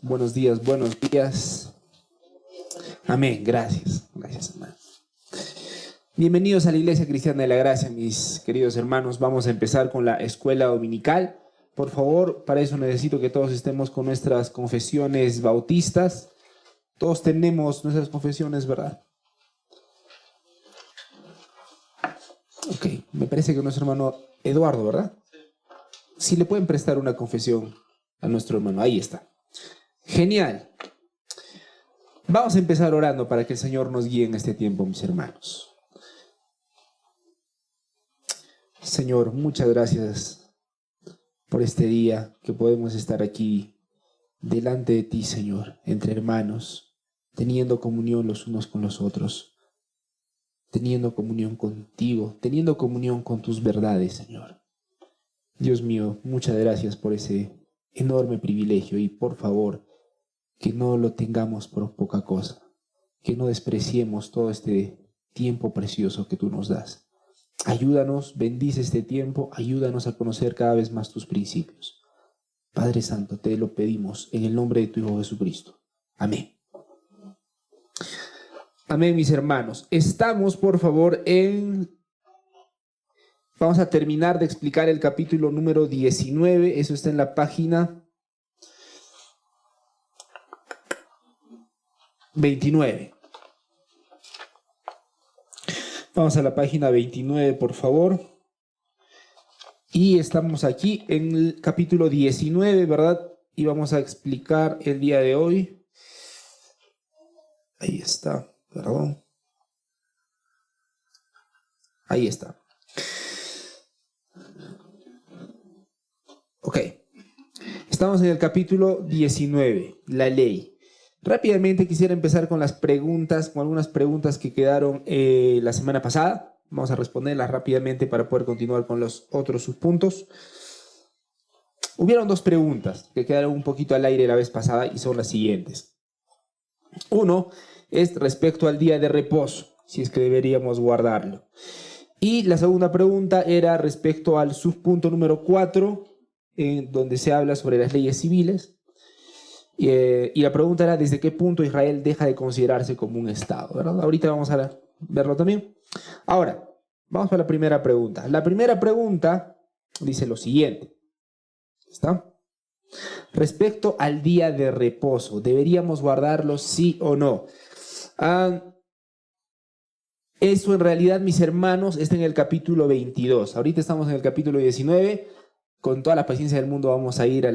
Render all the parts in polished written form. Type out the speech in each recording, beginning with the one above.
Buenos días, buenos días. Amén, gracias, gracias hermano. Bienvenidos a la Iglesia Cristiana de la Gracia, mis queridos hermanos. Vamos a empezar con la escuela dominical. Por favor, para eso necesito que todos estemos con nuestras confesiones bautistas. Todos tenemos nuestras confesiones, ¿verdad? Ok, me parece que nuestro hermano Eduardo, ¿verdad? Si le pueden prestar una confesión a nuestro hermano, ahí está. Genial. Vamos a empezar orando para que el Señor nos guíe en este tiempo, mis hermanos. Señor, muchas gracias por este día que podemos estar aquí delante de ti, Señor, entre hermanos, teniendo comunión los unos con los otros, teniendo comunión contigo, teniendo comunión con tus verdades, Señor. Dios mío, muchas gracias por ese enorme privilegio y por favor, que no lo tengamos por poca cosa, que no despreciemos todo este tiempo precioso que tú nos das. Ayúdanos, bendice este tiempo, ayúdanos a conocer cada vez más tus principios. Padre Santo, te lo pedimos en el nombre de tu Hijo Jesucristo. Amén. Amén, mis hermanos. Estamos, por favor, Vamos a terminar de explicar el capítulo número 19. Eso está en la página 29. Vamos a la página 29, por favor. Y estamos aquí en el capítulo 19, ¿verdad? Y vamos a explicar el día de hoy. Ahí está, perdón. Ahí está. Ok. Estamos en el capítulo 19, la ley. Rápidamente quisiera empezar con las preguntas, con algunas preguntas que quedaron la semana pasada. Vamos a responderlas rápidamente para poder continuar con los otros subpuntos. Hubieron dos preguntas que quedaron un poquito al aire la vez pasada y son las siguientes. Uno es respecto al día de reposo, si es que deberíamos guardarlo. Y la segunda pregunta era respecto al subpunto número 4, donde se habla sobre las leyes civiles. Y la pregunta era desde qué punto Israel deja de considerarse como un Estado, ¿verdad? Ahorita vamos a verlo también. Ahora, vamos a la primera pregunta. La primera pregunta dice lo siguiente. ¿Está? Respecto al día de reposo, ¿deberíamos guardarlo sí o no? Eso en realidad, mis hermanos, está en el capítulo 22. Ahorita estamos en el capítulo 19. Con toda la paciencia del mundo vamos a ir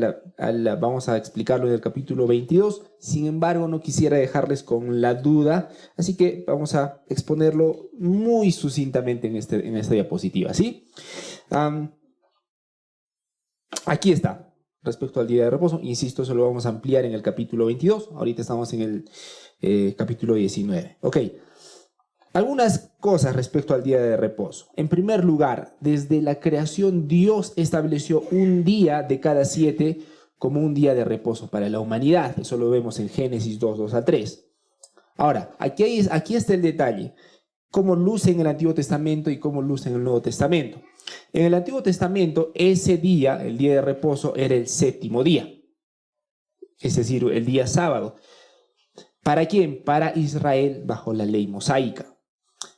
vamos a explicarlo en el capítulo 22. Sin embargo, no quisiera dejarles con la duda, así que vamos a exponerlo muy sucintamente en esta diapositiva, ¿sí? Aquí está, respecto al día de reposo. Insisto, eso lo vamos a ampliar en el capítulo 22. Ahorita estamos en el capítulo 19. Ok. Algunas cosas respecto al día de reposo. En primer lugar, desde la creación Dios estableció un día de cada 7 como un día de reposo para la humanidad. Eso lo vemos en Génesis 2:2-3. Ahora, aquí está el detalle. Cómo luce en el Antiguo Testamento y cómo luce en el Nuevo Testamento. En el Antiguo Testamento, ese día, el día de reposo, era el 7º día. Es decir, el día sábado. ¿Para quién? Para Israel bajo la ley mosaica.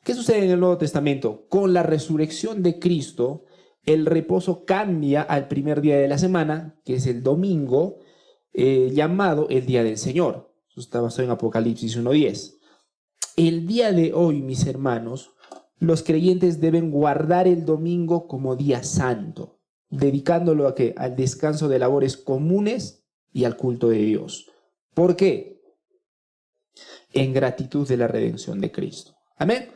¿Qué sucede en el Nuevo Testamento? Con la resurrección de Cristo, el reposo cambia al primer día de la semana, que es el domingo, llamado el Día del Señor. Eso está basado en Apocalipsis 1:10. El día de hoy, mis hermanos, los creyentes deben guardar el domingo como día santo, dedicándolo ¿a qué? Al descanso de labores comunes y al culto de Dios. ¿Por qué? En gratitud de la redención de Cristo. Amén.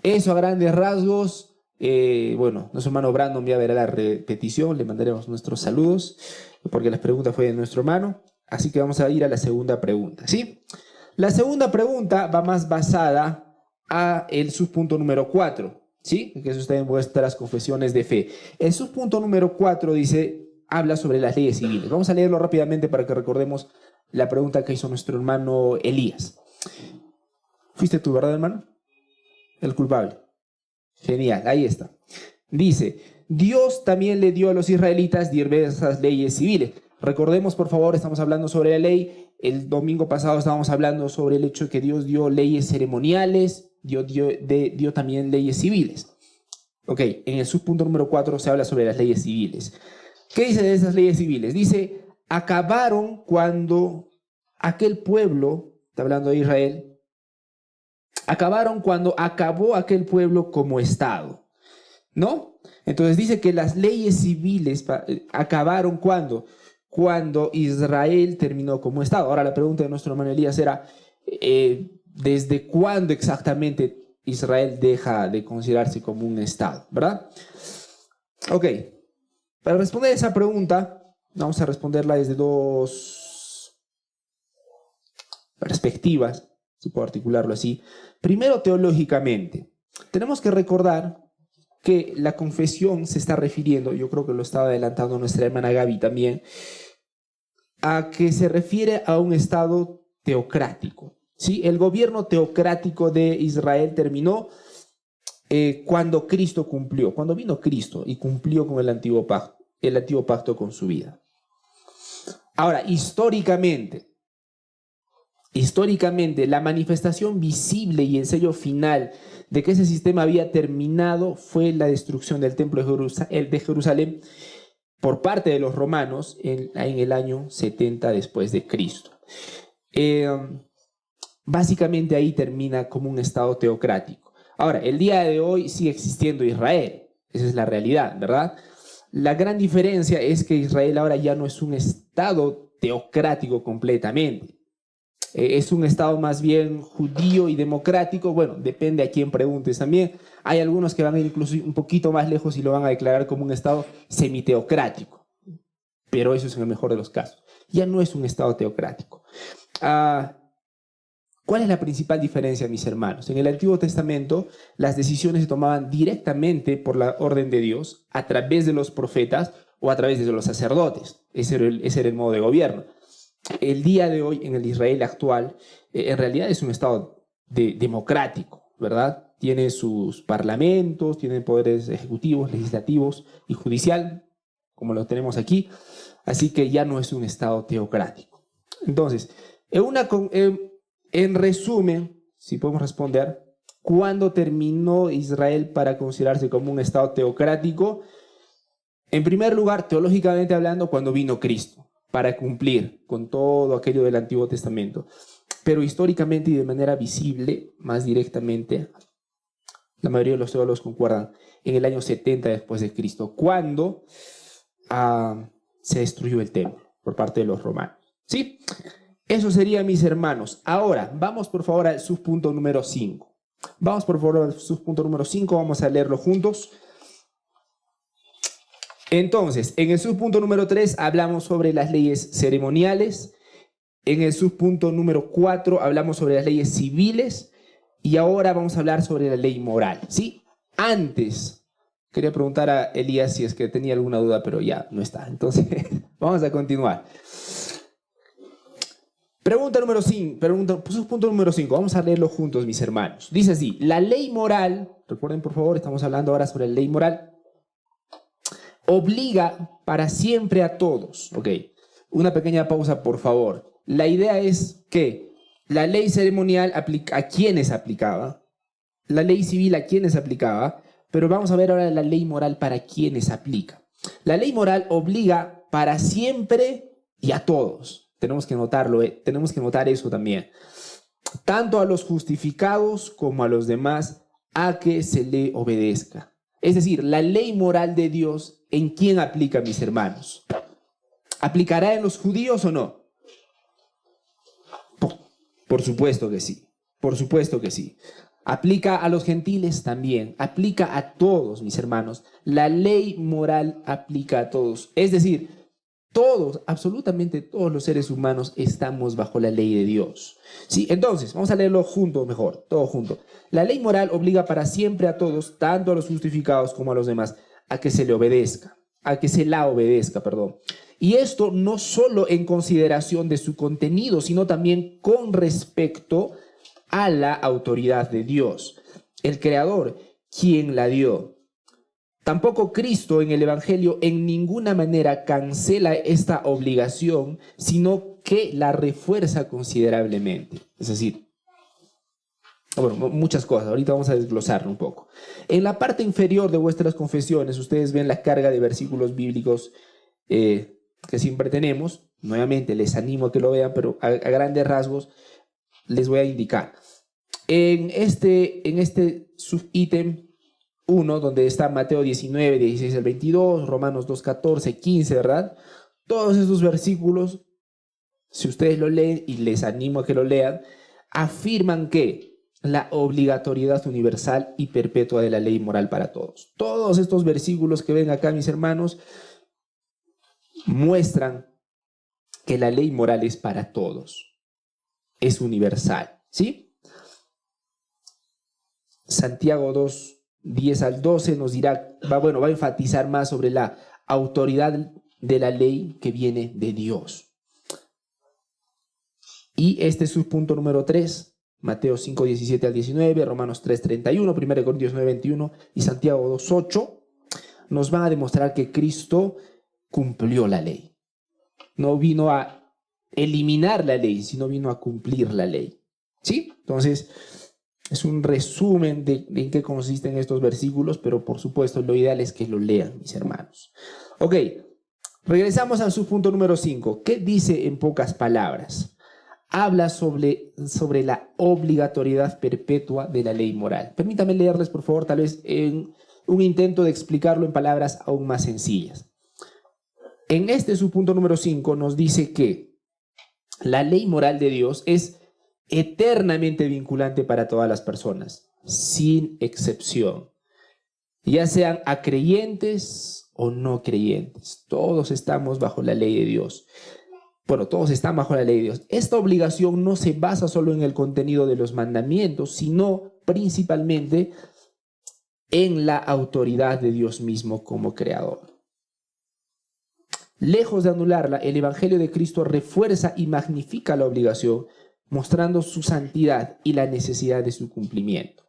Eso a grandes rasgos. Nuestro hermano Brandon ya verá la repetición, le mandaremos nuestros saludos, porque la pregunta fue de nuestro hermano. Así que vamos a ir a la segunda pregunta, ¿sí? La segunda pregunta va más basada a el subpunto número 4, ¿sí? Que eso está en vuestras confesiones de fe. El subpunto número 4 habla sobre las leyes civiles. Vamos a leerlo rápidamente para que recordemos la pregunta que hizo nuestro hermano Elías. ¿Fuiste tú, verdad, hermano? El culpable. Genial, ahí está. Dice, Dios también le dio a los israelitas diversas leyes civiles. Recordemos, por favor, estamos hablando sobre la ley. El domingo pasado estábamos hablando sobre el hecho de que Dios dio leyes ceremoniales, dio también leyes civiles. Ok, en el subpunto número 4 se habla sobre las leyes civiles. ¿Qué dice de esas leyes civiles? Dice, acabaron cuando aquel pueblo, está hablando de Israel, acabaron cuando acabó aquel pueblo como Estado, ¿no? Entonces dice que las leyes civiles acabaron cuando Israel terminó como Estado. Ahora la pregunta de nuestro hermano Elías era, ¿desde cuándo exactamente Israel deja de considerarse como un Estado? ¿Verdad? Ok, para responder esa pregunta, vamos a responderla desde dos perspectivas, si puedo articularlo así. Primero, teológicamente. Tenemos que recordar que la confesión se está refiriendo, yo creo que lo estaba adelantando nuestra hermana Gaby también, a que se refiere a un Estado teocrático. ¿Sí? El gobierno teocrático de Israel terminó cuando Cristo cumplió, cuando vino Cristo y cumplió con el antiguo pacto con su vida. Ahora, históricamente, la manifestación visible y el sello final de que ese sistema había terminado fue la destrucción del templo de Jerusalén por parte de los romanos en el año 70 después de Cristo. Básicamente ahí termina como un estado teocrático. Ahora, el día de hoy sigue existiendo Israel, esa es la realidad, ¿verdad? La gran diferencia es que Israel ahora ya no es un estado teocrático completamente. Es un estado más bien judío y democrático. Bueno, depende a quién preguntes también. Hay algunos que van a ir incluso un poquito más lejos y lo van a declarar como un estado semiteocrático. Pero eso es en el mejor de los casos. Ya no es un estado teocrático. ¿Cuál es la principal diferencia, mis hermanos? En el Antiguo Testamento, las decisiones se tomaban directamente por la orden de Dios, a través de los profetas o a través de los sacerdotes. Ese era el modo de gobierno. El día de hoy, en el Israel actual, en realidad es un estado democrático, ¿verdad? Tiene sus parlamentos, tiene poderes ejecutivos, legislativos y judicial, como lo tenemos aquí. Así que ya no es un estado teocrático. Entonces, en resumen, si podemos responder, ¿cuándo terminó Israel para considerarse como un estado teocrático? En primer lugar, teológicamente hablando, cuando vino Cristo, para cumplir con todo aquello del Antiguo Testamento. Pero históricamente y de manera visible, más directamente, la mayoría de los teólogos concuerdan, en el año 70 después de Cristo, cuando se destruyó el templo por parte de los romanos. ¿Sí? Eso sería, mis hermanos. Ahora, vamos por favor al subpunto número 5. Vamos por favor al subpunto número 5, vamos a leerlo juntos. Entonces, en el subpunto número 3 hablamos sobre las leyes ceremoniales. En el subpunto número 4 hablamos sobre las leyes civiles. Y ahora vamos a hablar sobre la ley moral. ¿Sí? Antes, quería preguntar a Elías si es que tenía alguna duda, pero ya no está. Entonces, vamos a continuar. Pregunta número 5, subpunto número 5, vamos a leerlo juntos, mis hermanos. Dice así, la ley moral, recuerden por favor, estamos hablando ahora sobre la ley moral, obliga para siempre a todos. Ok, una pequeña pausa, por favor. La idea es que la ley ceremonial a quienes aplicaba, la ley civil a quienes aplicaba, pero vamos a ver ahora la ley moral para quienes aplica. La ley moral obliga para siempre y a todos. Tenemos que notarlo, tenemos que notar eso también. Tanto a los justificados como a los demás, a que se le obedezca. Es decir, la ley moral de Dios, ¿en quién aplica, mis hermanos? ¿Aplicará en los judíos o no? Por supuesto que sí. Por supuesto que sí. Aplica a los gentiles también. Aplica a todos, mis hermanos. La ley moral aplica a todos. Es decir, todos, absolutamente todos los seres humanos estamos bajo la ley de Dios. ¿Sí? Entonces, vamos a leerlo juntos mejor, todo junto. La ley moral obliga para siempre a todos, tanto a los justificados como a los demás, a que se le obedezca, a que se la obedezca, perdón. Y esto no solo en consideración de su contenido, sino también con respecto a la autoridad de Dios, el Creador, quien la dio. Tampoco Cristo en el Evangelio en ninguna manera cancela esta obligación, sino que la refuerza considerablemente. Es decir, bueno, muchas cosas. Ahorita vamos a desglosarlo un poco. En la parte inferior de vuestras confesiones, ustedes ven la carga de versículos bíblicos que siempre tenemos. Nuevamente, les animo a que lo vean, pero a grandes rasgos les voy a indicar. En este subítem 1, donde está Mateo 19, 16 al 22, Romanos 2, 14, 15, ¿verdad? Todos esos versículos, si ustedes lo leen, y les animo a que lo lean, afirman que la obligatoriedad universal y perpetua de la ley moral para todos. Todos estos versículos que ven acá, mis hermanos, muestran que la ley moral es para todos, es universal, ¿sí? Santiago 2, 10 al 12 nos dirá, va a enfatizar más sobre la autoridad de la ley que viene de Dios. Y este es su punto número 3, Mateo 5, 17 al 19, Romanos 3, 31, 1 Corintios 9, 21 y Santiago 2, 8, nos van a demostrar que Cristo cumplió la ley. No vino a eliminar la ley, sino vino a cumplir la ley. ¿Sí? Entonces, es un resumen de en qué consisten estos versículos, pero por supuesto lo ideal es que lo lean, mis hermanos. Ok, regresamos al subpunto número 5. ¿Qué dice en pocas palabras? Habla sobre la obligatoriedad perpetua de la ley moral. Permítame leerles, por favor, tal vez en un intento de explicarlo en palabras aún más sencillas. En este subpunto número 5 nos dice que la ley moral de Dios es eternamente vinculante para todas las personas, sin excepción, ya sean a creyentes o no creyentes. Todos estamos bajo la ley de Dios. Bueno, todos están bajo la ley de Dios. Esta obligación no se basa solo en el contenido de los mandamientos, sino principalmente en la autoridad de Dios mismo como creador. Lejos de anularla, el Evangelio de Cristo refuerza y magnifica la obligación, mostrando su santidad y la necesidad de su cumplimiento.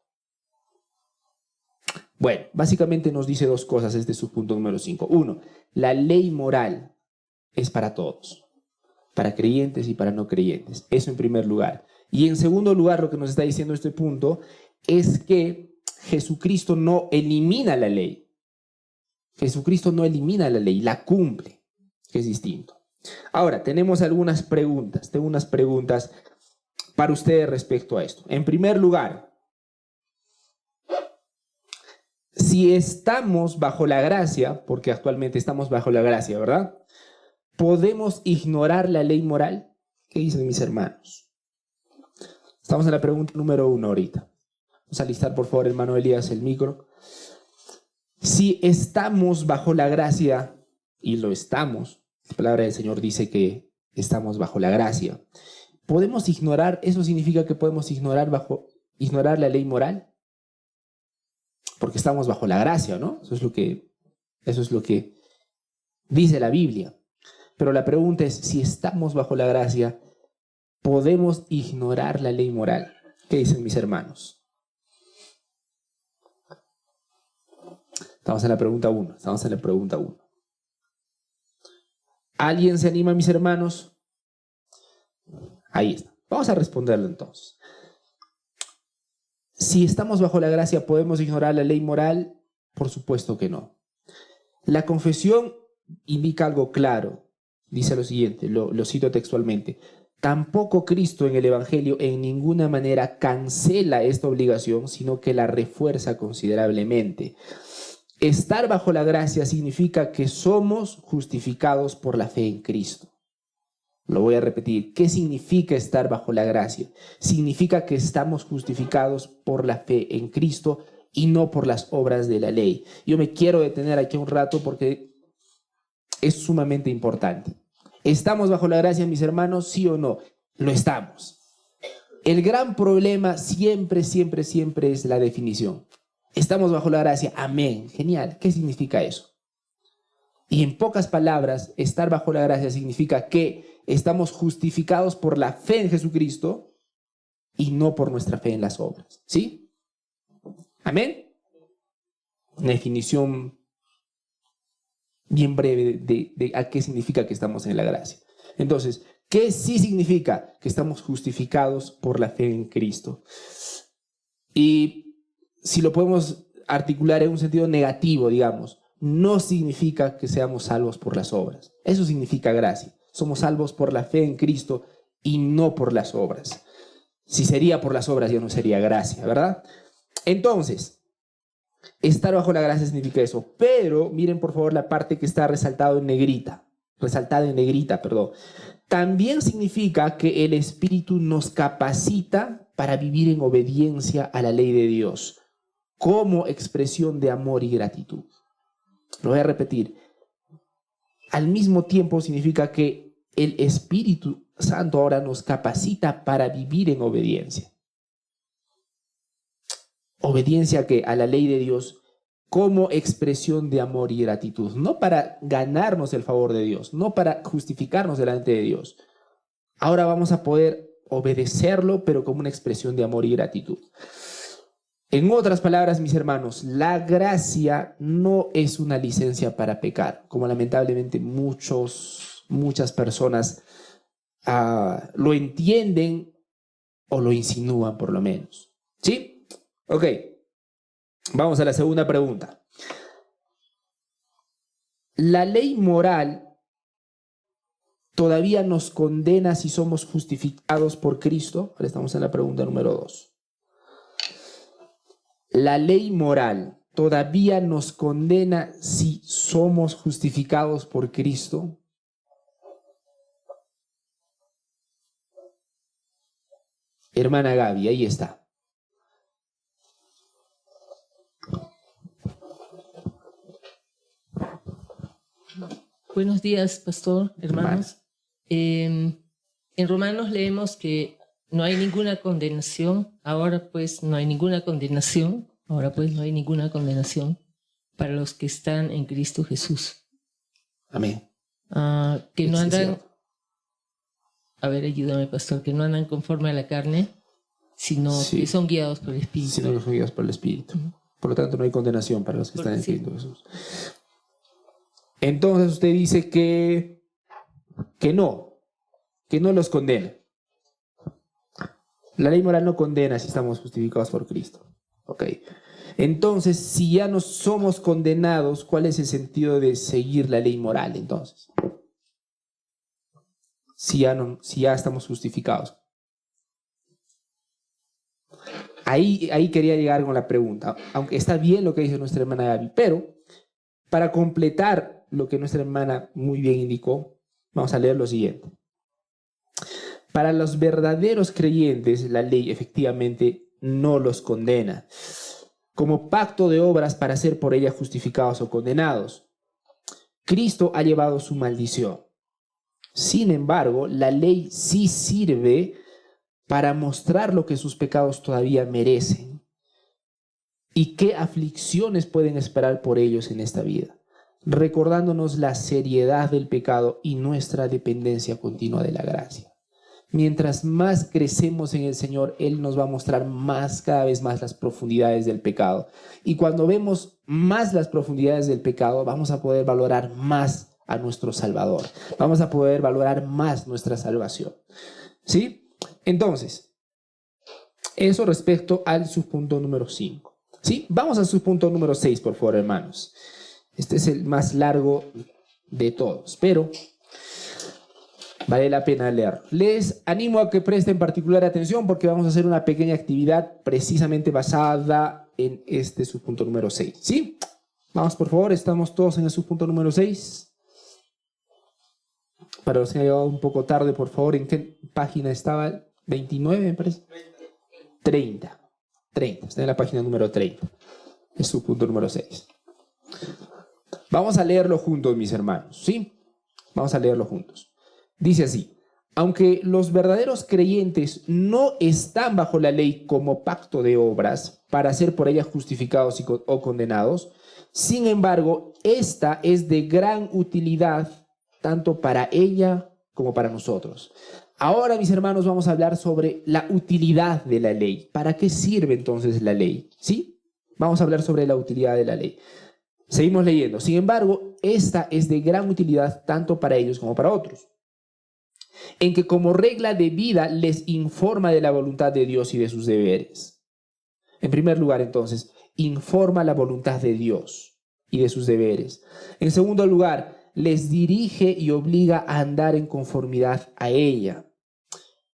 Bueno, básicamente nos dice dos cosas este subpunto número 5. 1, la ley moral es para todos, para creyentes y para no creyentes. Eso en primer lugar. Y en segundo lugar, lo que nos está diciendo este punto es que Jesucristo no elimina la ley. Jesucristo no elimina la ley, la cumple, que es distinto. Ahora, tenemos algunas preguntas. Tengo unas preguntas para ustedes respecto a esto. En primer lugar, si estamos bajo la gracia, porque actualmente estamos bajo la gracia, ¿verdad? ¿Podemos ignorar la ley moral? ¿Qué dicen mis hermanos? Estamos en la pregunta número 1 ahorita. Vamos a listar, por favor, hermano Elías, el micro. Si estamos bajo la gracia, y lo estamos, la palabra del Señor dice que estamos bajo la gracia, ¿podemos ignorar? ¿Eso significa que podemos ignorar la ley moral? Porque estamos bajo la gracia, ¿no? Eso es lo que dice la Biblia. Pero la pregunta es, si estamos bajo la gracia, ¿podemos ignorar la ley moral? ¿Qué dicen mis hermanos? Estamos en la pregunta 1. ¿Alguien se anima, mis hermanos? Ahí está. Vamos a responderlo entonces. Si estamos bajo la gracia, ¿podemos ignorar la ley moral? Por supuesto que no. La confesión indica algo claro. Dice lo siguiente, lo cito textualmente. Tampoco Cristo en el Evangelio en ninguna manera cancela esta obligación, sino que la refuerza considerablemente. Estar bajo la gracia significa que somos justificados por la fe en Cristo. Lo voy a repetir. ¿Qué significa estar bajo la gracia? Significa que estamos justificados por la fe en Cristo y no por las obras de la ley. Yo me quiero detener aquí un rato porque es sumamente importante. ¿Estamos bajo la gracia, mis hermanos? ¿Sí o no? Lo estamos. El gran problema siempre es la definición. Estamos bajo la gracia. Amén. Genial. ¿Qué significa eso? Y en pocas palabras, estar bajo la gracia significa que estamos justificados por la fe en Jesucristo y no por nuestra fe en las obras. ¿Sí? Amén. Una definición bien breve de a qué significa que estamos en la gracia. Entonces, ¿qué sí significa? Que estamos justificados por la fe en Cristo. Y si lo podemos articular en un sentido negativo, digamos, no significa que seamos salvos por las obras. Eso significa gracia. Somos salvos por la fe en Cristo y no por las obras. Si sería por las obras ya no sería gracia, ¿verdad? Entonces, estar bajo la gracia significa eso. Pero miren por favor la parte que está resaltada en negrita. También significa que el Espíritu nos capacita para vivir en obediencia a la ley de Dios, como expresión de amor y gratitud. Lo voy a repetir. Al mismo tiempo significa que el Espíritu Santo ahora nos capacita para vivir en obediencia. ¿Obediencia qué? A la ley de Dios como expresión de amor y gratitud. No para ganarnos el favor de Dios, no para justificarnos delante de Dios. Ahora vamos a poder obedecerlo, pero como una expresión de amor y gratitud. En otras palabras, mis hermanos, la gracia no es una licencia para pecar, como lamentablemente muchas personas lo entienden o lo insinúan por lo menos. ¿Sí? Ok. Vamos a la segunda pregunta. ¿La ley moral todavía nos condena si somos justificados por Cristo? Ahora estamos en la pregunta número 2. ¿La ley moral todavía nos condena si somos justificados por Cristo? Hermana Gaby, ahí está. Buenos días, pastor, hermanos. En Romanos leemos que no hay ninguna condenación. Ahora pues no hay ninguna condenación para los que están en Cristo Jesús. Amén. Que no andan, a ver, ayúdame, pastor, que no andan conforme a la carne, sino que son guiados por el Espíritu. Sino que son guiados por el Espíritu. Por lo tanto, no hay condenación para los que están en Cristo Jesús. Entonces usted dice que no los condena. La ley moral no condena si estamos justificados por Cristo. Ok. Entonces, si ya no somos condenados, ¿cuál es el sentido de seguir la ley moral entonces? Si ya estamos justificados. Ahí quería llegar con la pregunta, aunque está bien lo que dice nuestra hermana Gaby, pero para completar lo que nuestra hermana muy bien indicó, vamos a leer lo siguiente. Para los verdaderos creyentes, la ley efectivamente no los condena, como pacto de obras para ser por ella justificados o condenados. Cristo ha llevado su maldición. Sin embargo, la ley sí sirve para mostrar lo que sus pecados todavía merecen y qué aflicciones pueden esperar por ellos en esta vida, recordándonos la seriedad del pecado y nuestra dependencia continua de la gracia. Mientras más crecemos en el Señor, Él nos va a mostrar cada vez más las profundidades del pecado. Y cuando vemos más las profundidades del pecado, vamos a poder valorar más a nuestro Salvador. Vamos a poder valorar más nuestra salvación. ¿Sí? Entonces, eso respecto al subpunto número 5. ¿Sí? Vamos al subpunto número 6, por favor, hermanos. Este es el más largo de todos, pero vale la pena leerlo. Les animo a que presten particular atención porque vamos a hacer una pequeña actividad precisamente basada en este subpunto número 6. ¿Sí? Vamos, por favor, estamos todos en el subpunto número 6. Para los que han llegado un poco tarde, por favor, ¿en qué página estaba? 29, me parece. 30. Está en la página número 30. Es subpunto número 6. Vamos a leerlo juntos, mis hermanos, ¿sí? Vamos a leerlo juntos. Dice así: aunque los verdaderos creyentes no están bajo la ley como pacto de obras para ser por ella justificados o condenados, sin embargo, esta es de gran utilidad tanto para ella como para nosotros. Ahora, mis hermanos, vamos a hablar sobre la utilidad de la ley. ¿Para qué sirve entonces la ley? ¿Sí? Vamos a hablar sobre la utilidad de la ley. Seguimos leyendo. Sin embargo, esta es de gran utilidad tanto para ellos como para otros, en que como regla de vida les informa de la voluntad de Dios y de sus deberes. En primer lugar, entonces, informa la voluntad de Dios y de sus deberes. En segundo lugar, les dirige y obliga a andar en conformidad a ella.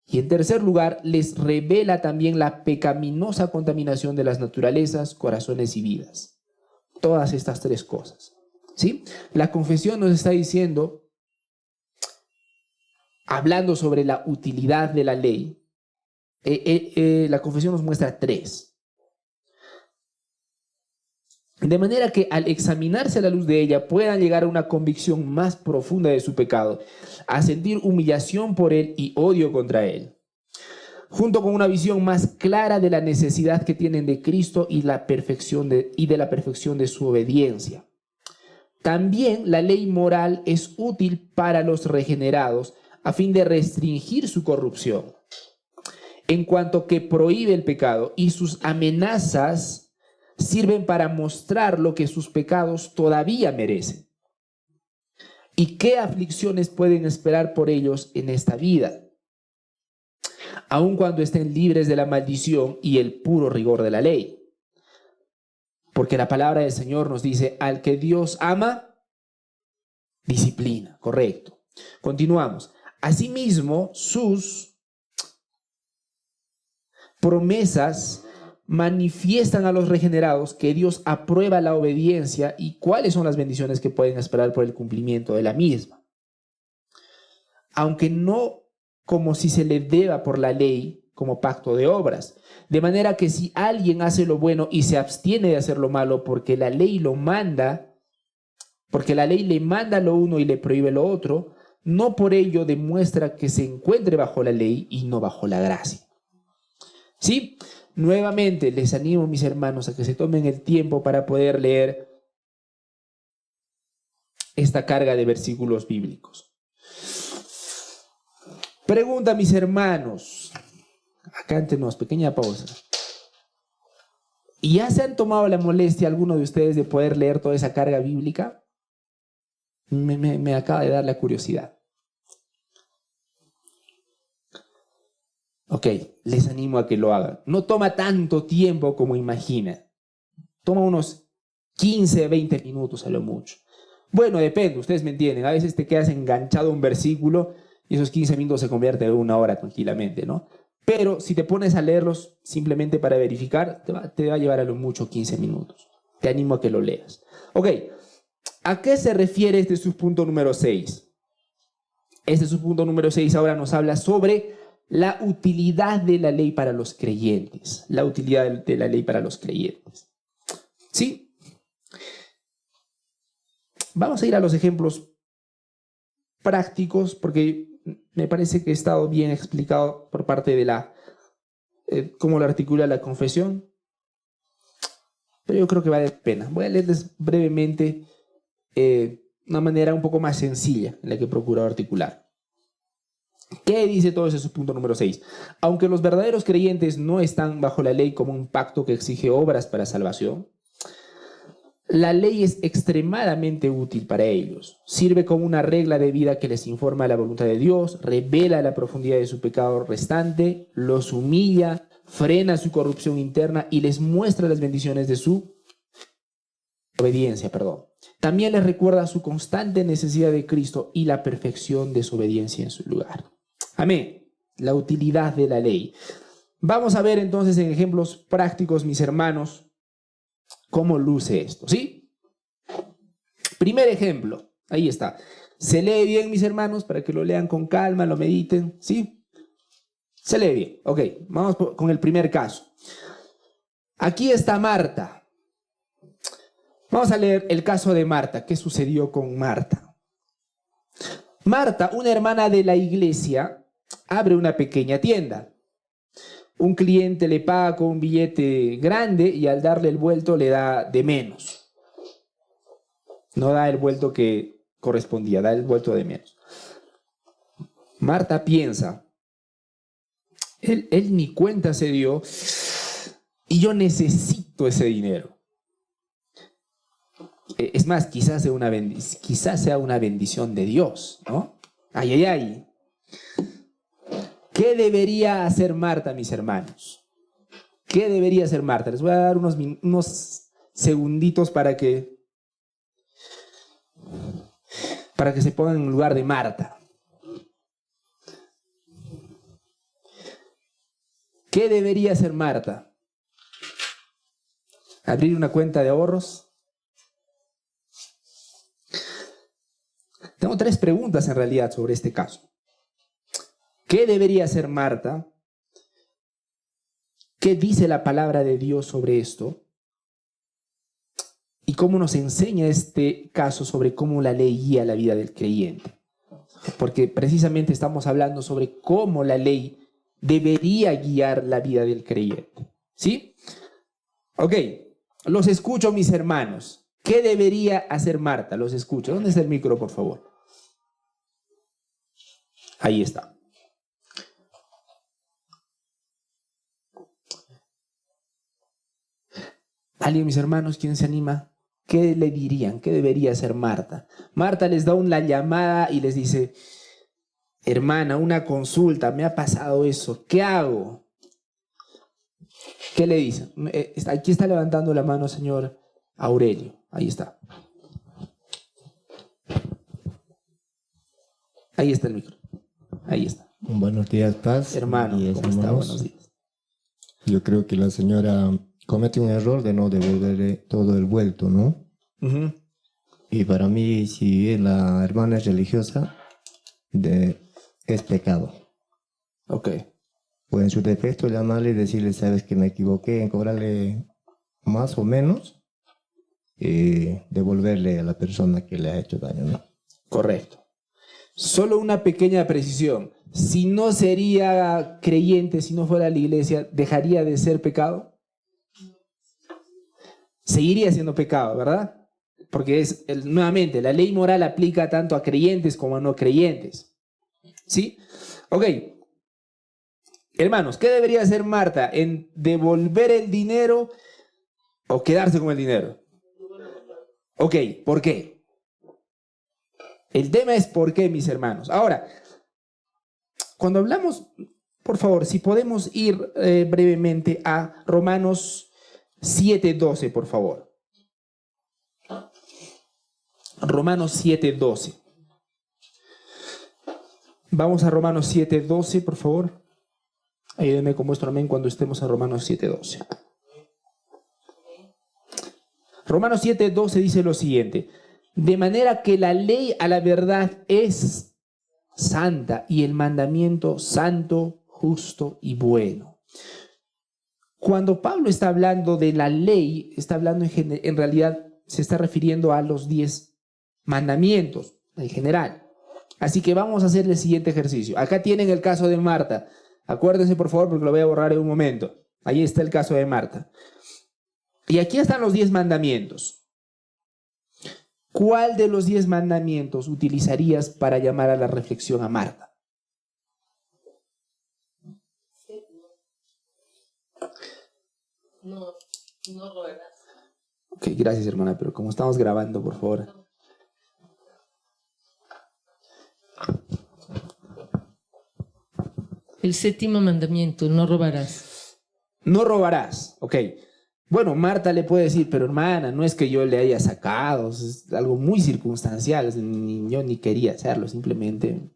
Y en tercer lugar, les revela también la pecaminosa contaminación de las naturalezas, corazones y vidas. Todas estas tres cosas, ¿sí? La confesión nos está diciendo, hablando sobre la utilidad de la ley, la confesión nos muestra tres. De manera que al examinarse a la luz de ella puedan llegar a una convicción más profunda de su pecado, a sentir humillación por él y odio contra él, junto con una visión más clara de la necesidad que tienen de Cristo y de la perfección de su obediencia. También la ley moral es útil para los regenerados a fin de restringir su corrupción, en cuanto que prohíbe el pecado, y sus amenazas sirven para mostrar lo que sus pecados todavía merecen y qué aflicciones pueden esperar por ellos en esta vida, aun cuando estén libres de la maldición y el puro rigor de la ley. Porque la palabra del Señor nos dice, al que Dios ama, disciplina. Correcto. Continuamos. Asimismo, sus promesas manifiestan a los regenerados que Dios aprueba la obediencia y cuáles son las bendiciones que pueden esperar por el cumplimiento de la misma. Aunque no como si se le deba por la ley como pacto de obras. De manera que si alguien hace lo bueno y se abstiene de hacer lo malo porque la ley lo manda, porque la ley le manda lo uno y le prohíbe lo otro, no por ello demuestra que se encuentre bajo la ley y no bajo la gracia. ¿Sí? Nuevamente les animo, mis hermanos, a que se tomen el tiempo para poder leer esta carga de versículos bíblicos. Pregunta, mis hermanos, acá antenos, pequeña pausa. ¿Y ya se han tomado la molestia alguno de ustedes de poder leer toda esa carga bíblica? Me acaba de dar la curiosidad. Ok, les animo a que lo hagan. No toma tanto tiempo como imaginan. Toma unos 15, 20 minutos a lo mucho. Bueno, depende, ustedes me entienden. A veces te quedas enganchado a un versículo y esos 15 minutos se convierten en una hora tranquilamente, ¿no? Pero si te pones a leerlos simplemente para verificar, te va a llevar a lo mucho 15 minutos. Te animo a que lo leas. Ok, ¿a qué se refiere este subpunto número 6? Este subpunto número 6 ahora nos habla sobre la utilidad de la ley para los creyentes. La utilidad de la ley para los creyentes. ¿Sí? Vamos a ir a los ejemplos prácticos porque me parece que ha estado bien explicado por parte de cómo lo articula la confesión. Pero yo creo que vale la pena. Voy a leerles brevemente una manera un poco más sencilla en la que procuro articular. ¿Qué dice todo ese punto número 6? Aunque los verdaderos creyentes no están bajo la ley como un pacto que exige obras para salvación, la ley es extremadamente útil para ellos. Sirve como una regla de vida que les informa la voluntad de Dios, revela la profundidad de su pecado restante, los humilla, frena su corrupción interna y les muestra las bendiciones de su obediencia. También les recuerda su constante necesidad de Cristo y la perfección de su obediencia en su lugar. Amén. La utilidad de la ley. Vamos a ver entonces en ejemplos prácticos, mis hermanos, cómo luce esto, ¿sí? Primer ejemplo, ahí está. Se lee bien, mis hermanos, para que lo lean con calma, lo mediten, ¿sí? Se lee bien. Ok, vamos con el primer caso. Aquí está Marta. Vamos a leer el caso de Marta. ¿Qué sucedió con Marta? Marta, una hermana de la iglesia, abre una pequeña tienda. Un cliente le paga con un billete grande y al darle el vuelto le da de menos. No da el vuelto que correspondía, da el vuelto de menos. Marta piensa, él ni cuenta se dio y yo necesito ese dinero. Es más, quizás sea una bendición de Dios, ¿no? Ay, ay, ay. ¿Qué debería hacer Marta, mis hermanos? ¿Qué debería hacer Marta? Les voy a dar unos segunditos para que se pongan en lugar de Marta. ¿Qué debería hacer Marta? ¿Abrir una cuenta de ahorros? Tengo 3 preguntas en realidad sobre este caso. ¿Qué debería hacer Marta? ¿Qué dice la palabra de Dios sobre esto? ¿Y cómo nos enseña este caso sobre cómo la ley guía la vida del creyente? Porque precisamente estamos hablando sobre cómo la ley debería guiar la vida del creyente. ¿Sí? Ok, los escucho, mis hermanos. ¿Qué debería hacer Marta? Los escucho. ¿Dónde está el micro, por favor? Ahí está. ¿Alguien, mis hermanos, quién se anima? ¿Qué le dirían? ¿Qué debería hacer Marta? Marta les da una llamada y les dice: hermana, una consulta, me ha pasado eso, ¿qué hago? ¿Qué le dicen? Aquí está levantando la mano, señor Aurelio. Ahí está. Ahí está el micro. Ahí está. Buenos días, Paz. Hermano, ¿cómo está? Buenos días. Yo creo que la señora comete un error de no devolverle todo el vuelto, ¿no? Uh-huh. Y para mí, si la hermana es religiosa, es pecado. Ok. O en su defecto llamarle y decirle: sabes que me equivoqué en cobrarle más o menos, y devolverle a la persona que le ha hecho daño, ¿no? Correcto. Solo una pequeña precisión. Si no sería creyente, si no fuera a la iglesia, ¿dejaría de ser pecado? Seguiría siendo pecado, ¿verdad? Porque nuevamente, la ley moral aplica tanto a creyentes como a no creyentes. ¿Sí? Ok. Hermanos, ¿qué debería hacer Marta? ¿En devolver el dinero o quedarse con el dinero? Ok, ¿por qué? El tema es por qué, mis hermanos. Ahora, cuando hablamos, por favor, si podemos ir brevemente a Romanos 7:12, por favor. Romanos 7:12. Vamos a Romanos 7:12, por favor. Ayúdenme con vuestro amén cuando estemos en Romanos 7:12. Romanos 7:12 dice lo siguiente: de manera que la ley a la verdad es santa y el mandamiento santo, justo y bueno. Cuando Pablo está hablando de la ley, está hablando en realidad se está refiriendo a los 10 mandamientos en general. Así que vamos a hacer el siguiente ejercicio. Acá tienen el caso de Marta. Acuérdense, por favor, porque lo voy a borrar en un momento. Ahí está el caso de Marta. Y aquí están los 10 mandamientos. ¿Cuál de los 10 mandamientos utilizarías para llamar a la reflexión a Marta? No robarás. Ok, gracias, hermana, pero como estamos grabando, por favor. El 7º mandamiento, no robarás. No robarás, ok. Bueno, Marta le puede decir: pero hermana, no es que yo le haya sacado, es algo muy circunstancial, yo ni quería hacerlo, simplemente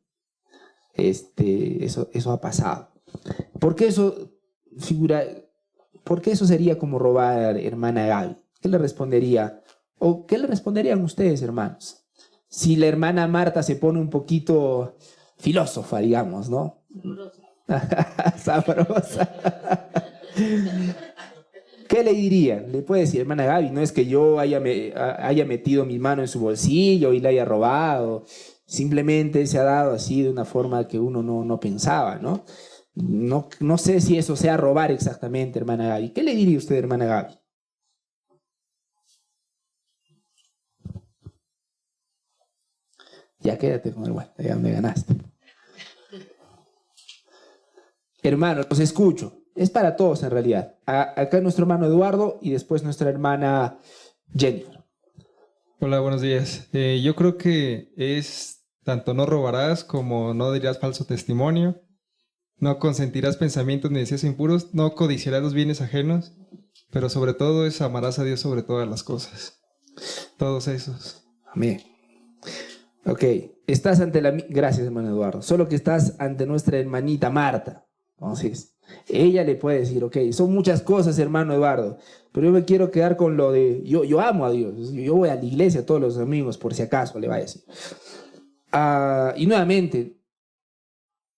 eso ha pasado. ¿Por qué eso sería como robar, hermana Gaby? ¿Qué le respondería? ¿O qué le responderían ustedes, hermanos? Si la hermana Marta se pone un poquito filósofa, digamos, ¿no? Sabrosa. ¿Qué le dirían? Le puede decir: hermana Gaby, no es que yo haya metido mi mano en su bolsillo y le haya robado, simplemente se ha dado así de una forma que uno no pensaba, ¿no? No sé si eso sea robar exactamente, hermana Gaby. ¿Qué le diría usted, hermana Gaby? Ya quédate con el bueno, ya me ganaste. Hermanos, los escucho. Es para todos en realidad. Acá nuestro hermano Eduardo y después nuestra hermana Jennifer. Hola, buenos días. Yo creo que es tanto no robarás como no dirás falso testimonio, no consentirás pensamientos ni deseos impuros, no codiciarás los bienes ajenos, pero sobre todo es amarás a Dios sobre todas las cosas. Todos esos. Amén. Ok, estás ante la... Gracias, hermano Eduardo. Solo que estás ante nuestra hermanita Marta. Entonces, ella le puede decir, ok, son muchas cosas, hermano Eduardo, pero yo me quiero quedar con lo de... Yo amo a Dios, yo voy a la iglesia todos los domingos, por si acaso, le va a decir. Y nuevamente,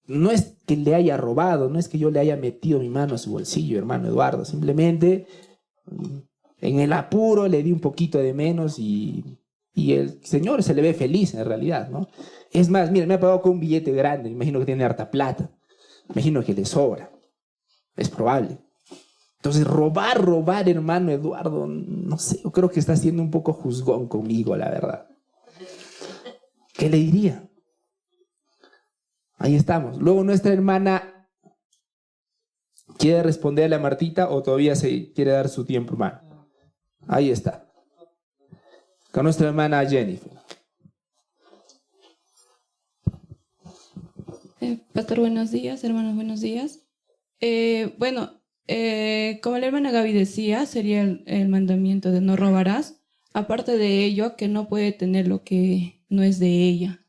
no es que le haya robado, no es que yo le haya metido mi mano a su bolsillo, hermano Eduardo, simplemente en el apuro le di un poquito de menos y el Señor se le ve feliz en realidad, ¿no? Es más, mira, me ha pagado con un billete grande, imagino que tiene harta plata, imagino que le sobra, es probable. Entonces, robar, hermano Eduardo, no sé, yo creo que está siendo un poco juzgón conmigo, la verdad. ¿Qué le diría? Ahí estamos. Luego nuestra hermana quiere responderle a Martita o todavía se quiere dar su tiempo, hermano. Ahí está. Con nuestra hermana Jennifer. Pastor, buenos días, hermanos, buenos días. Como la hermana Gaby decía, sería el mandamiento de no robarás. Aparte de ello, que no puede tener lo que no es de ella.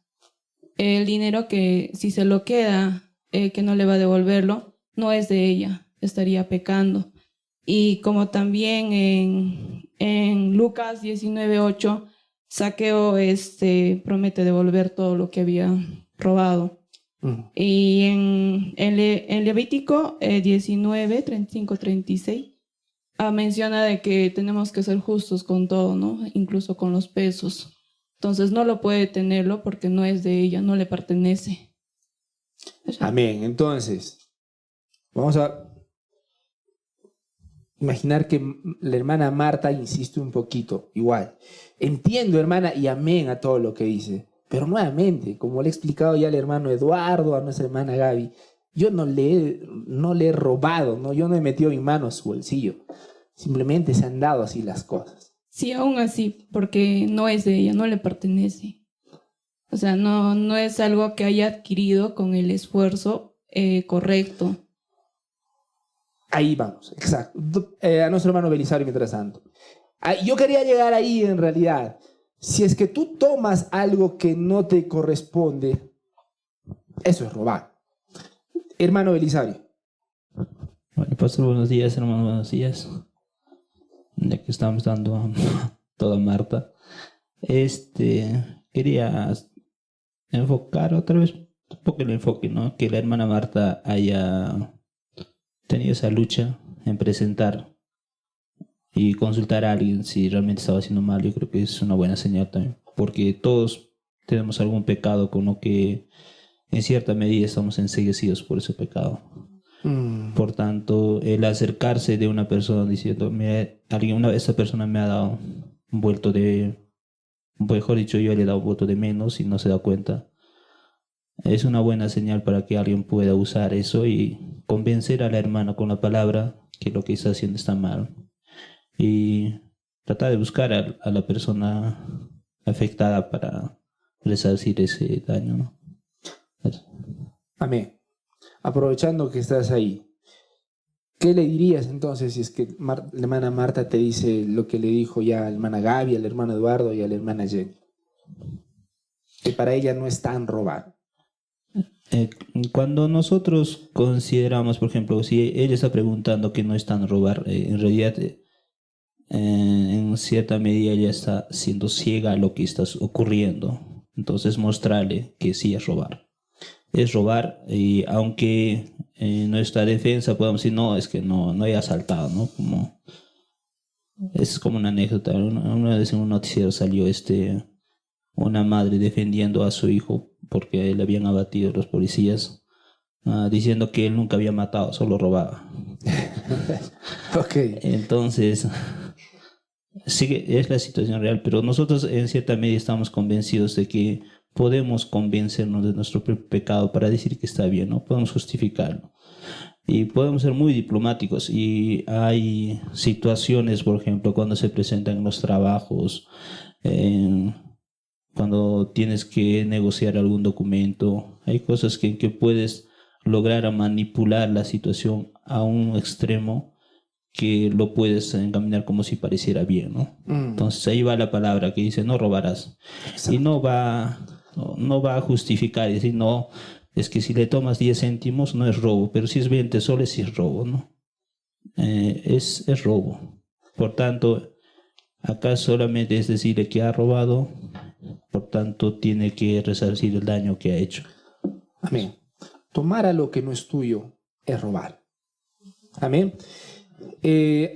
El dinero que si se lo queda, que no le va a devolverlo, no es de ella, estaría pecando. Y como también en Lucas 19:8, Zaqueo promete devolver todo lo que había robado. Y en Levítico 19, 35, 36, menciona de que tenemos que ser justos con todo, ¿no? Incluso con los pesos. Entonces no lo puede tenerlo porque no es de ella, no le pertenece. Amén. Entonces, vamos a imaginar que la hermana Marta insiste un poquito, igual. Entiendo, hermana, y amén a todo lo que dice. Pero nuevamente, como le he explicado ya al hermano Eduardo, a nuestra hermana Gaby, yo no le he robado, ¿no? Yo no he metido mi mano a su bolsillo. Simplemente se han dado así las cosas. Sí, aún así, porque no es de ella, no le pertenece. O sea, no es algo que haya adquirido con el esfuerzo correcto. Ahí vamos, exacto. A nuestro hermano Belisario, mientras tanto. Yo quería llegar ahí en realidad. Si es que tú tomas algo que no te corresponde, eso es robar. Hermano Belisario. Bueno, pastor, buenos días, hermano, buenos días. Ya que estamos dando a toda Marta, quería enfocar otra vez un poco el enfoque, ¿no? Que la hermana Marta haya tenido esa lucha en presentar y consultar a alguien si realmente estaba haciendo mal. Yo creo que es una buena señal también, porque todos tenemos algún pecado con lo que en cierta medida estamos enceguecidos por ese pecado. Por tanto, el acercarse de una persona diciendo, esa persona me ha dado un vuelto de, mejor dicho, yo le he dado un vuelto de menos y no se da cuenta, es una buena señal para que alguien pueda usar eso y convencer a la hermana con la palabra que lo que está haciendo está mal. Y tratar de buscar a la persona afectada para resarcir ese daño, ¿no? Amén. Aprovechando que estás ahí, ¿qué le dirías entonces si es que la hermana Marta te dice lo que le dijo ya a la hermana Gaby, al hermano Eduardo y a la hermana Jenny? Que para ella no es tan robar. Cuando nosotros consideramos, por ejemplo, si ella está preguntando que no es tan robar, en realidad en cierta medida ella está siendo ciega a lo que está ocurriendo. Entonces mostrarle que sí es robar. Es robar, y aunque en nuestra defensa podemos decir, no, es que no he asaltado, ¿no? Es como una anécdota. Una vez en un noticiero salió una madre defendiendo a su hijo porque le habían abatido los policías, diciendo que él nunca había matado, solo robaba. Okay. Entonces, sí, es la situación real, pero nosotros en cierta medida estamos convencidos de que podemos convencernos de nuestro pecado para decir que está bien, ¿no? Podemos justificarlo. Y podemos ser muy diplomáticos. Y hay situaciones, por ejemplo, cuando se presentan en los trabajos, cuando tienes que negociar algún documento. Hay cosas que puedes lograr a manipular la situación a un extremo que lo puedes encaminar como si pareciera bien, ¿no? Entonces ahí va la palabra que dice no robarás. Exacto. Y no va a justificar y decir no, es que si le tomas 10 céntimos no es robo, pero si es 20 soles sí es robo, ¿no? Es robo. Por tanto, acá solamente es decirle que ha robado, por tanto tiene que resarcir el daño que ha hecho. Amén. Tomar a lo que no es tuyo es robar. Amén.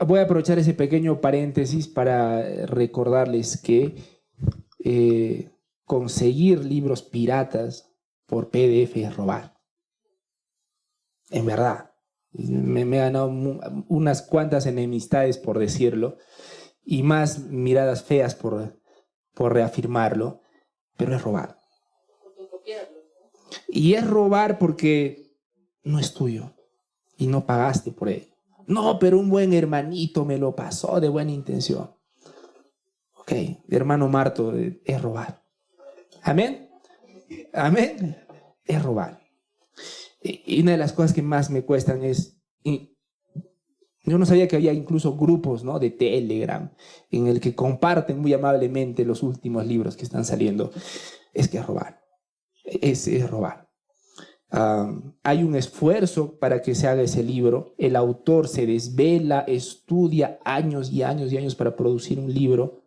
Voy a aprovechar ese pequeño paréntesis para recordarles que conseguir libros piratas por PDF es robar. En verdad. Me he ganado unas cuantas enemistades por decirlo y más miradas feas por reafirmarlo, pero es robar. Y es robar porque no es tuyo y no pagaste por él. No, pero un buen hermanito me lo pasó de buena intención. Ok, hermano Marto, es robar. Amén. Amén. Es robar. Y una de las cosas que más me cuestan es... Yo no sabía que había incluso grupos, ¿no?, de Telegram en el que comparten muy amablemente los últimos libros que están saliendo. Es que es robar. Es robar. Hay un esfuerzo para que se haga ese libro. El autor se desvela, estudia años y años y años para producir un libro.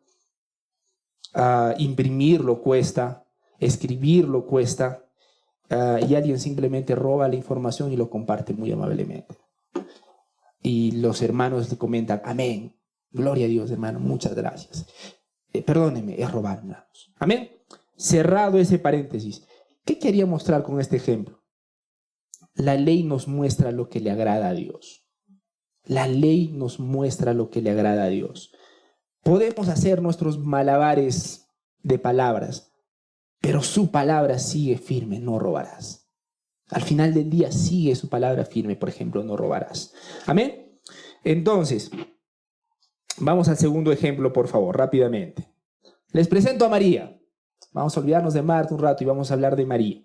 Imprimirlo cuesta, escribirlo cuesta, y alguien simplemente roba la información y lo comparte muy amablemente. Y los hermanos le comentan, amén, gloria a Dios, hermano, muchas gracias. Perdónenme, es robar, hermanos. Amén. Cerrado ese paréntesis. ¿Qué quería mostrar con este ejemplo? La ley nos muestra lo que le agrada a Dios. La ley nos muestra lo que le agrada a Dios. Podemos hacer nuestros malabares de palabras, pero su palabra sigue firme, no robarás. Al final del día sigue su palabra firme, por ejemplo, no robarás. Amén. Entonces, vamos al segundo ejemplo, por favor, rápidamente. Les presento a María. Vamos a olvidarnos de Marta un rato y vamos a hablar de María.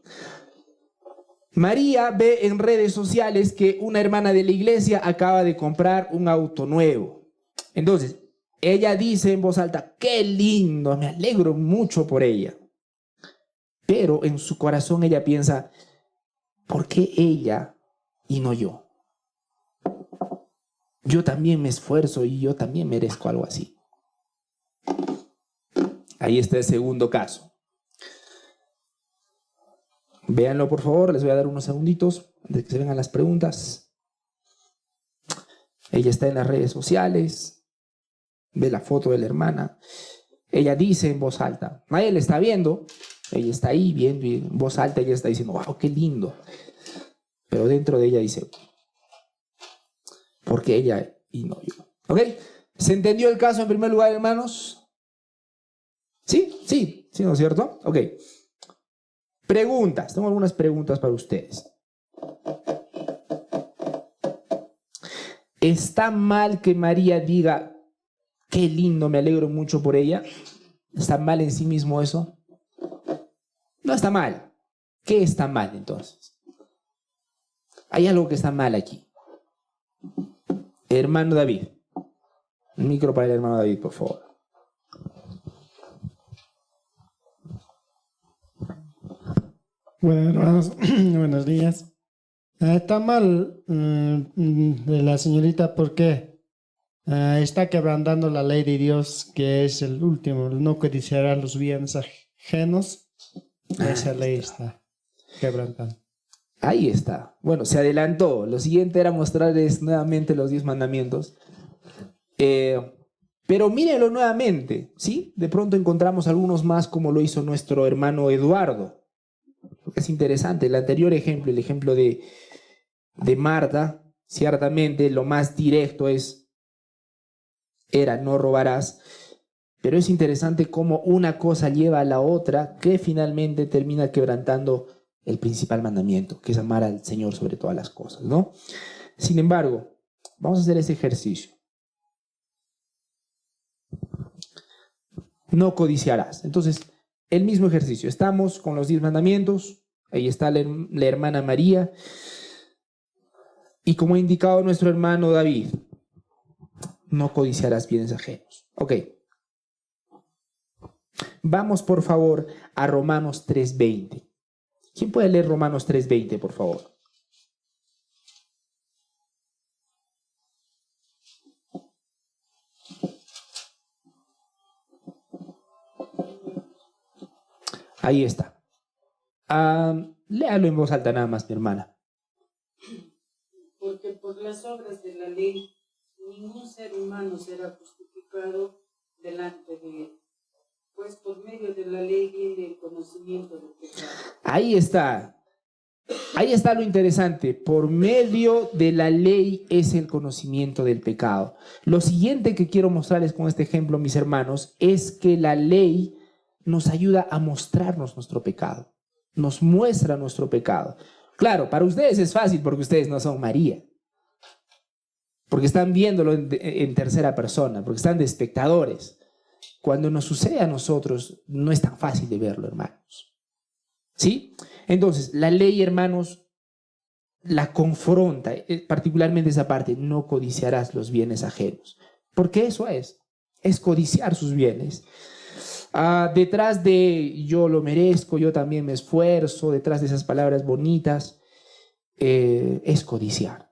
María ve en redes sociales que una hermana de la iglesia acaba de comprar un auto nuevo. Entonces, ella dice en voz alta, qué lindo, me alegro mucho por ella. Pero en su corazón ella piensa, ¿por qué ella y no yo? Yo también me esfuerzo y yo también merezco algo así. Ahí está el segundo caso. Véanlo, por favor, les voy a dar unos segunditos antes de que se vengan las preguntas. Ella está en las redes sociales, ve la foto de la hermana. Ella dice en voz alta, nadie le está viendo, ella está ahí viendo y en voz alta ella está diciendo, wow, qué lindo. Pero dentro de ella dice, ¿por qué ella y no yo? ¿Ok? ¿Se entendió el caso en primer lugar, hermanos? ¿Sí? Sí, ¿sí, no es cierto? Ok. Preguntas. Tengo algunas preguntas para ustedes. ¿Está mal que María diga, qué lindo, me alegro mucho por ella? ¿Está mal en sí mismo eso? No está mal. ¿Qué está mal entonces? Hay algo que está mal aquí. Hermano David. Un micro para el hermano David, por favor. Bueno, hermanos, buenos días. Está mal de la señorita porque está quebrantando la ley de Dios, que es el último, no codiciará los bienes ajenos. Esa ley está quebrantando. Ahí está. Bueno, se adelantó. Lo siguiente era mostrarles nuevamente los 10 mandamientos. Pero mírenlo nuevamente, ¿sí? De pronto encontramos algunos más como lo hizo nuestro hermano Eduardo. Es interesante. El anterior ejemplo, el ejemplo de Marta, ciertamente lo más directo era no robarás. Pero es interesante cómo una cosa lleva a la otra que finalmente termina quebrantando el principal mandamiento, que es amar al Señor sobre todas las cosas, ¿no? Sin embargo, vamos a hacer ese ejercicio. No codiciarás. Entonces, el mismo ejercicio. Estamos con los 10 mandamientos. Ahí está la hermana María. Y como ha indicado nuestro hermano David, no codiciarás bienes ajenos. Ok. Vamos, por favor, a Romanos 3:20. ¿Quién puede leer Romanos 3:20, por favor? Ahí está. Léalo en voz alta nada más, mi hermana. Porque por las obras de la ley ningún ser humano será justificado delante de él, pues por medio de la ley viene el conocimiento del pecado. Ahí está. Ahí está lo interesante. Por medio de la ley es el conocimiento del pecado. Lo siguiente que quiero mostrarles con este ejemplo, mis hermanos, es que la ley nos ayuda a mostrarnos nuestro pecado. Nos muestra nuestro pecado. Claro, para ustedes es fácil porque ustedes no son María. Porque están viéndolo en tercera persona, porque están de espectadores. Cuando nos sucede a nosotros, no es tan fácil de verlo, hermanos. ¿Sí? Entonces, la ley, hermanos, la confronta, particularmente esa parte, no codiciarás los bienes ajenos. Porque eso es codiciar sus bienes. Detrás de yo lo merezco, yo también me esfuerzo, detrás de esas palabras bonitas, es codiciar.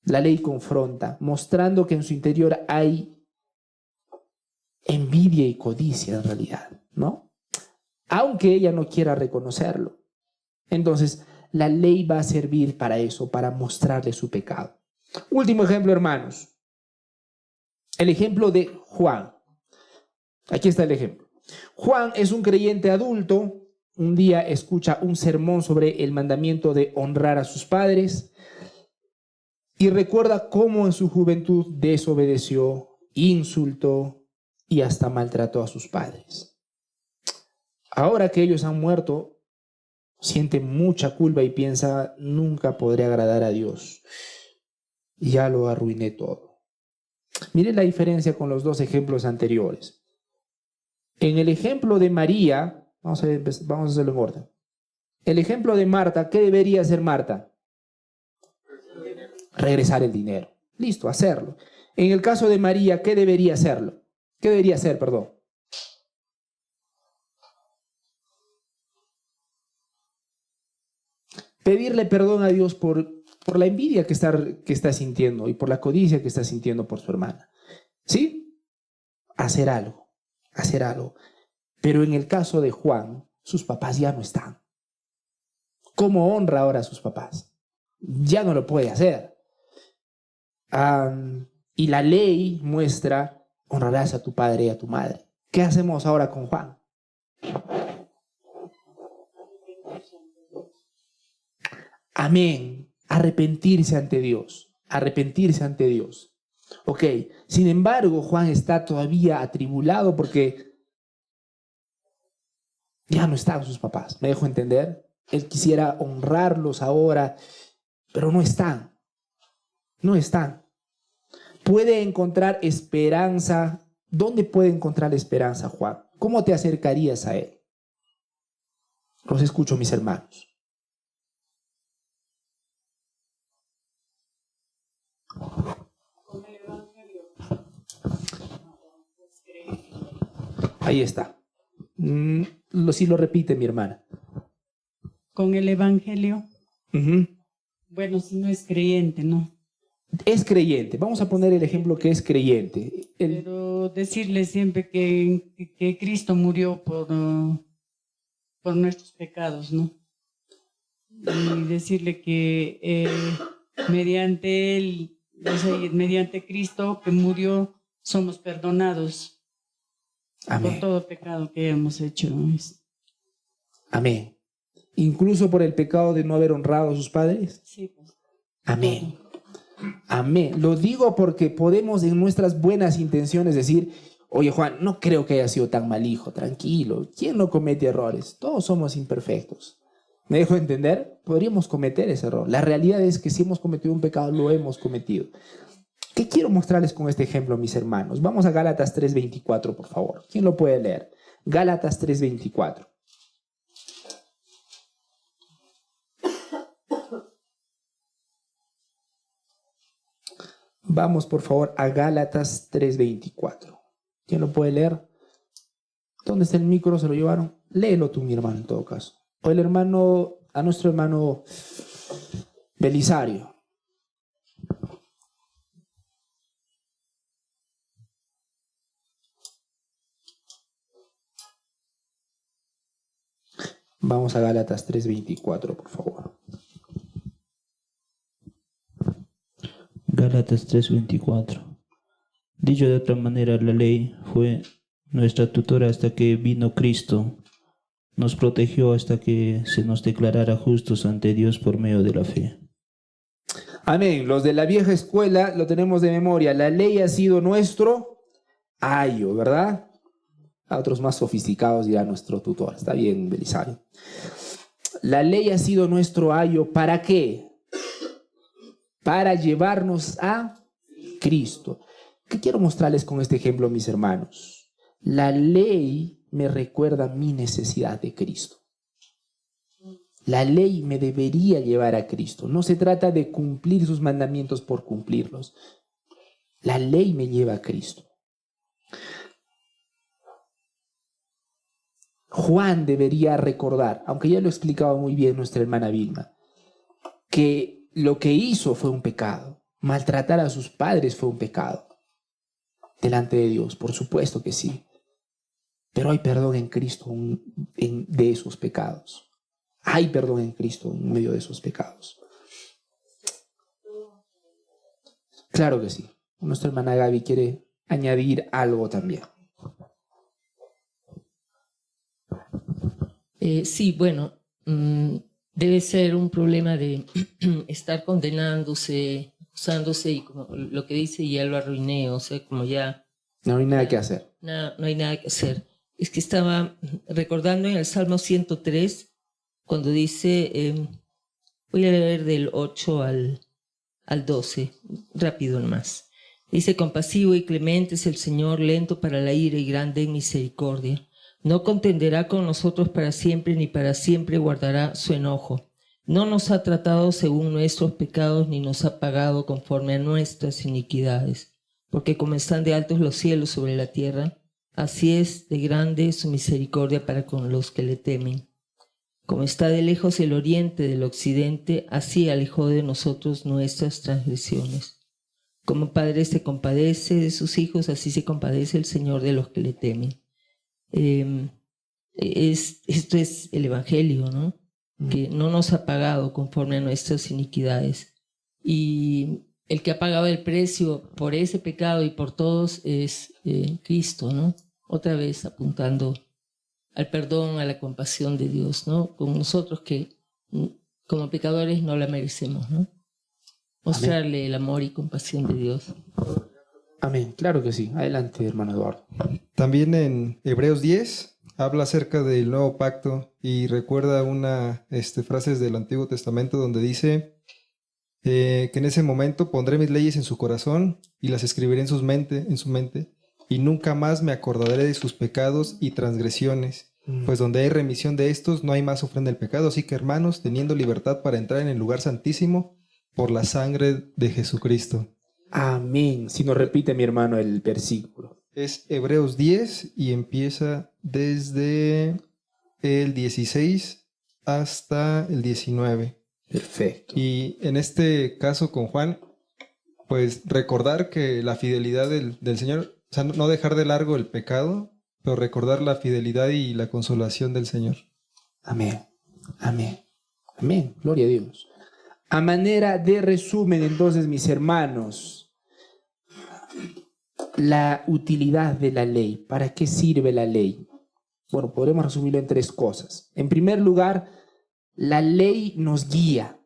La ley confronta, mostrando que en su interior hay envidia y codicia en realidad, ¿no? Aunque ella no quiera reconocerlo. Entonces, la ley va a servir para eso, para mostrarle su pecado. Último ejemplo, hermanos. El ejemplo de Juan. Aquí está el ejemplo. Juan es un creyente adulto. Un día escucha un sermón sobre el mandamiento de honrar a sus padres y recuerda cómo en su juventud desobedeció, insultó y hasta maltrató a sus padres. Ahora que ellos han muerto, siente mucha culpa y piensa, nunca podré agradar a Dios. Ya lo arruiné todo. Miren la diferencia con los dos ejemplos anteriores. En el ejemplo de María, vamos a hacerlo en orden. El ejemplo de Marta, ¿qué debería hacer Marta? Regresar el dinero. Listo, hacerlo. En el caso de María, ¿qué debería hacerlo? ¿Qué debería hacer, perdón? Pedirle perdón a Dios por la envidia que está sintiendo y por la codicia que está sintiendo por su hermana. ¿Sí? Hacer algo. Pero en el caso de Juan, sus papás ya no están. ¿Cómo honra ahora a sus papás? Ya no lo puede hacer. Y la ley muestra, honrarás a tu padre y a tu madre. ¿Qué hacemos ahora con Juan? Amén. Arrepentirse ante Dios. Arrepentirse ante Dios. Ok. Sin embargo, Juan está todavía atribulado porque ya no están sus papás. ¿Me dejo entender? Él quisiera honrarlos ahora, pero no están. No están. Puede encontrar esperanza. ¿Dónde puede encontrar esperanza, Juan? ¿Cómo te acercarías a él? Los escucho, mis hermanos. Con el Evangelio. Ahí está. Sí lo repite mi hermana. Con el Evangelio. Bueno, si no es creyente, ¿no? Es creyente. Vamos a poner el ejemplo que es creyente. Pero decirle siempre que Cristo murió por nuestros pecados, ¿no? Y decirle que mediante Él, o sea, mediante Cristo que murió, somos perdonados. Amén. Por todo pecado que hemos hecho. Amén. Incluso por el pecado de no haber honrado a sus padres. Sí, pues. Amén. Amén. Lo digo porque podemos en nuestras buenas intenciones decir, oye Juan, no creo que haya sido tan mal hijo, tranquilo. ¿Quién no comete errores? Todos somos imperfectos. ¿Me dejo entender? Podríamos cometer ese error. La realidad es que si hemos cometido un pecado, lo hemos cometido. ¿Qué quiero mostrarles con este ejemplo, mis hermanos? Vamos a Gálatas 3:24, por favor. ¿Quién lo puede leer? Gálatas 3:24. Vamos, por favor, a Gálatas 3:24. ¿Quién lo puede leer? ¿Dónde está el micro? ¿Se lo llevaron? Léelo tú, mi hermano, en todo caso. O el hermano, a nuestro hermano Belisario. Vamos a Gálatas 3:24, por favor. Gálatas 3:24. Dicho de otra manera, la ley fue nuestra tutora hasta que vino Cristo. Nos protegió hasta que se nos declarara justos ante Dios por medio de la fe. Amén. Los de la vieja escuela lo tenemos de memoria. La ley ha sido nuestro ayo, ¿verdad? A otros más sofisticados dirá nuestro tutor. Está bien, Belisario. La ley ha sido nuestro ayo. ¿Para qué? Para llevarnos a Cristo. ¿Qué quiero mostrarles con este ejemplo, mis hermanos? La ley me recuerda mi necesidad de Cristo. La ley me debería llevar a Cristo. No se trata de cumplir sus mandamientos por cumplirlos. La ley me lleva a Cristo. Juan debería recordar, aunque ya lo explicaba muy bien nuestra hermana Vilma, que lo que hizo fue un pecado. Maltratar a sus padres fue un pecado. Delante de Dios, por supuesto que sí. Pero hay perdón en Cristo de esos pecados. Hay perdón en Cristo en medio de esos pecados. Claro que sí. Nuestra hermana Gaby quiere añadir algo también. Sí, bueno, debe ser un problema de estar condenándose, acusándose y como lo que dice ya lo arruiné, o sea, como ya... No hay nada que hacer. No hay nada que hacer. Es que estaba recordando en el Salmo 103, cuando dice, voy a leer del 8 al 12, rápido nomás. Dice, compasivo y clemente es el Señor, lento para la ira y grande en misericordia. No contenderá con nosotros para siempre, ni para siempre guardará su enojo. No nos ha tratado según nuestros pecados, ni nos ha pagado conforme a nuestras iniquidades. Porque como están de altos los cielos sobre la tierra, así es de grande su misericordia para con los que le temen. Como está de lejos el oriente del occidente, así alejó de nosotros nuestras transgresiones. Como padre se compadece de sus hijos, así se compadece el Señor de los que le temen. Esto es el Evangelio, ¿no? Que no nos ha pagado conforme a nuestras iniquidades. Y el que ha pagado el precio por ese pecado y por todos es Cristo, ¿no? Otra vez apuntando al perdón, a la compasión de Dios, ¿no? Con nosotros que como pecadores no la merecemos, ¿no? Mostrarle el amor y compasión de Dios. Amén, claro que sí. Adelante, hermano Eduardo. También en Hebreos 10 habla acerca del nuevo pacto y recuerda una frases del Antiguo Testamento donde dice que en ese momento pondré mis leyes en su corazón y las escribiré en su mente, y nunca más me acordaré de sus pecados y transgresiones, pues donde hay remisión de estos no hay más ofrenda del pecado. Así que, hermanos, teniendo libertad para entrar en el lugar santísimo por la sangre de Jesucristo. Amén. Si nos repite, mi hermano, el versículo. Es Hebreos 10 y empieza desde el 16 hasta el 19. Perfecto. Y en este caso con Juan, pues recordar que la fidelidad del Señor, o sea, no dejar de largo el pecado, pero recordar la fidelidad y la consolación del Señor. Amén. Amén. Amén. Gloria a Dios. A manera de resumen, entonces, mis hermanos, la utilidad de la ley. ¿Para qué sirve la ley? Bueno, podremos resumirlo en tres cosas. En primer lugar, la ley nos guía.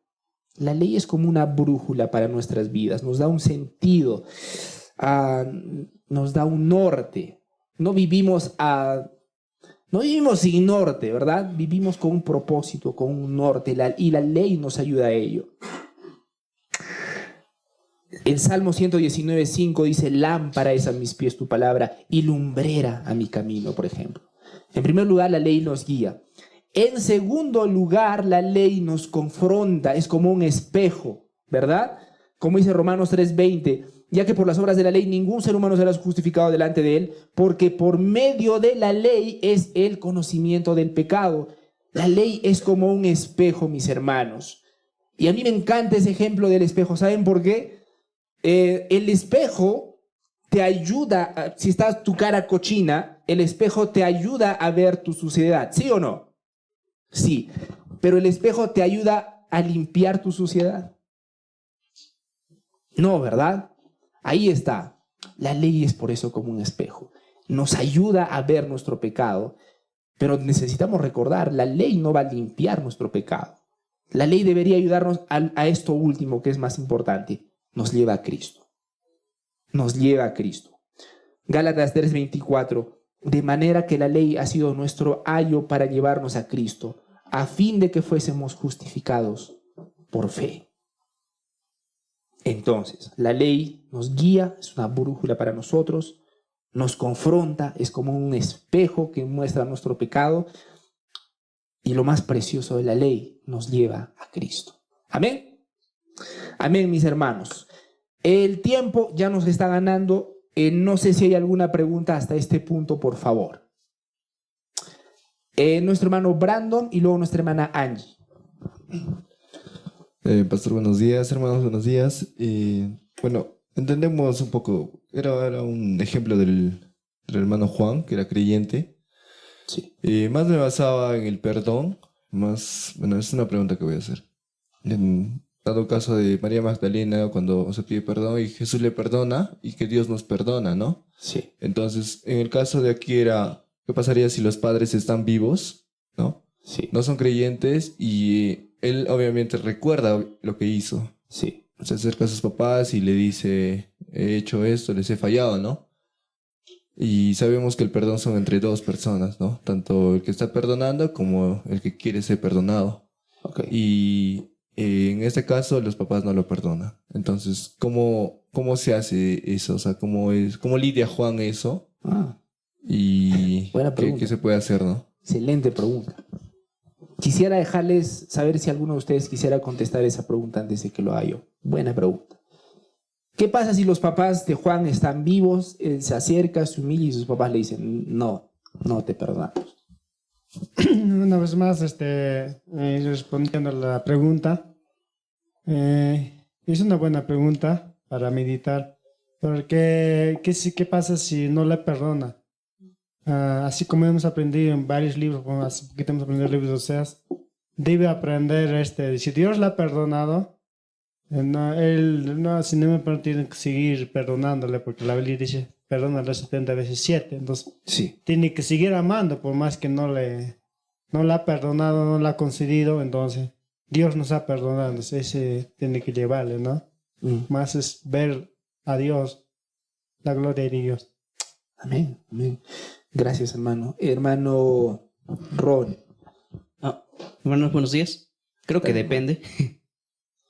La ley es como una brújula para nuestras vidas. Nos da un sentido, nos da un norte. No vivimos sin norte, ¿verdad? Vivimos con un propósito, con un norte, y la ley nos ayuda a ello. El Salmo 119:5 dice, lámpara es a mis pies tu palabra y lumbrera a mi camino, por ejemplo. En primer lugar, la ley nos guía. En segundo lugar, la ley nos confronta, es como un espejo, ¿verdad? Como dice Romanos 3:20, ya que por las obras de la ley ningún ser humano será justificado delante de él, porque por medio de la ley es el conocimiento del pecado. La ley es como un espejo, mis hermanos. Y a mí me encanta ese ejemplo del espejo. ¿Saben por qué? El espejo te ayuda, si estás tu cara cochina, el espejo te ayuda a ver tu suciedad, ¿sí o no? Sí, pero el espejo te ayuda a limpiar tu suciedad. No, ¿verdad? Ahí está. La ley es por eso como un espejo. Nos ayuda a ver nuestro pecado, pero necesitamos recordar, la ley no va a limpiar nuestro pecado. La ley debería ayudarnos a esto último, que es más importante. Nos lleva a Cristo. Nos lleva a Cristo. Gálatas 3:24. De manera que la ley ha sido nuestro ayo para llevarnos a Cristo, a fin de que fuésemos justificados por fe. Entonces, la ley nos guía, es una brújula para nosotros, nos confronta, es como un espejo que muestra nuestro pecado, y lo más precioso de la ley nos lleva a Cristo. Amén. Amén, mis hermanos. El tiempo ya nos está ganando. No sé si hay alguna pregunta hasta este punto, por favor. Nuestro hermano Brandon y luego nuestra hermana Angie. Pastor, buenos días, hermanos, buenos días. Bueno, entendemos un poco, era un ejemplo del hermano Juan, que era creyente. Sí. Más me basaba en el perdón, bueno, es una pregunta que voy a hacer. En dado caso de María Magdalena, cuando se pide perdón y Jesús le perdona y que Dios nos perdona, ¿no? Sí. Entonces, en el caso de aquí era, ¿qué pasaría si los padres están vivos, ¿no? Sí. No son creyentes y él obviamente recuerda lo que hizo. Sí. Se acerca a sus papás y le dice, he hecho esto, les he fallado, ¿no? Y sabemos que el perdón son entre dos personas, ¿no? Tanto el que está perdonando como el que quiere ser perdonado. Okay. Y en este caso los papás no lo perdonan. Entonces, ¿cómo se hace eso? O sea, ¿cómo lidia Juan eso? Y buena pregunta. ¿qué se puede hacer, no? Excelente pregunta. Quisiera dejarles saber si alguno de ustedes quisiera contestar esa pregunta antes de que lo haga yo. Buena pregunta. ¿Qué pasa si los papás de Juan están vivos? Él se acerca, se humilla y sus papás le dicen, no te perdonamos. Una vez más, respondiendo a la pregunta, es una buena pregunta para meditar, porque ¿qué pasa si no le perdona? Así como hemos aprendido en varios libros, como hace poquito hemos aprendido libros de Oseas, debe aprender si Dios le ha perdonado, si no me perdona, tiene que seguir perdonándole, porque la Biblia dice, perdónale 70 veces 7, entonces sí, tiene que seguir amando, por más que no le ha perdonado, no le ha concedido, entonces Dios nos ha perdonado, entonces ese tiene que llevarle, ¿no? Más es ver a Dios, la gloria de Dios. Amén, amén. Gracias, hermano. Hermano Ron. Hermanos, buenos días. Creo que depende.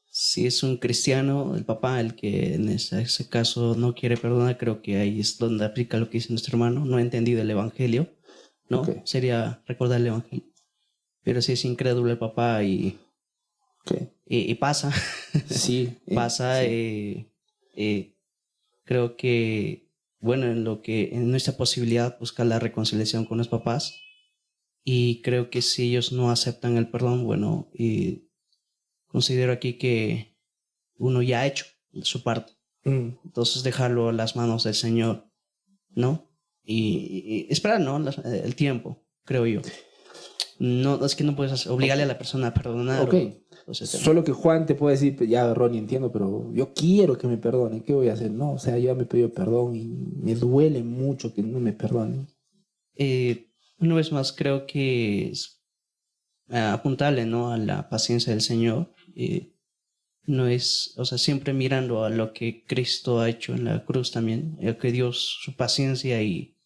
Si es un cristiano, el papá, el que en ese caso no quiere perdonar, creo que ahí es donde aplica lo que dice nuestro hermano. No ha entendido el evangelio, ¿no? Okay. Sería recordar el evangelio. Pero si es incrédulo el papá y pasa, sí, pasa, sí. Creo que, bueno, en nuestra posibilidad buscar la reconciliación con los papás. Y creo que si ellos no aceptan el perdón, bueno, y considero aquí que uno ya ha hecho su parte. Entonces dejarlo a las manos del Señor, ¿no? Y esperar, ¿no? El tiempo, creo yo. No, es que no puedes obligarle a la persona a perdonar. Ok. Solo que Juan te puede decir, ya Ronnie, entiendo, pero yo quiero que me perdone. ¿Qué voy a hacer? No, o sea, ya me pidió perdón y me duele mucho que no me perdone. Una vez más, creo que es apuntarle, ¿no? A la paciencia del Señor. No es, o sea, siempre mirando a lo que Cristo ha hecho en la cruz también, que Dios, su paciencia y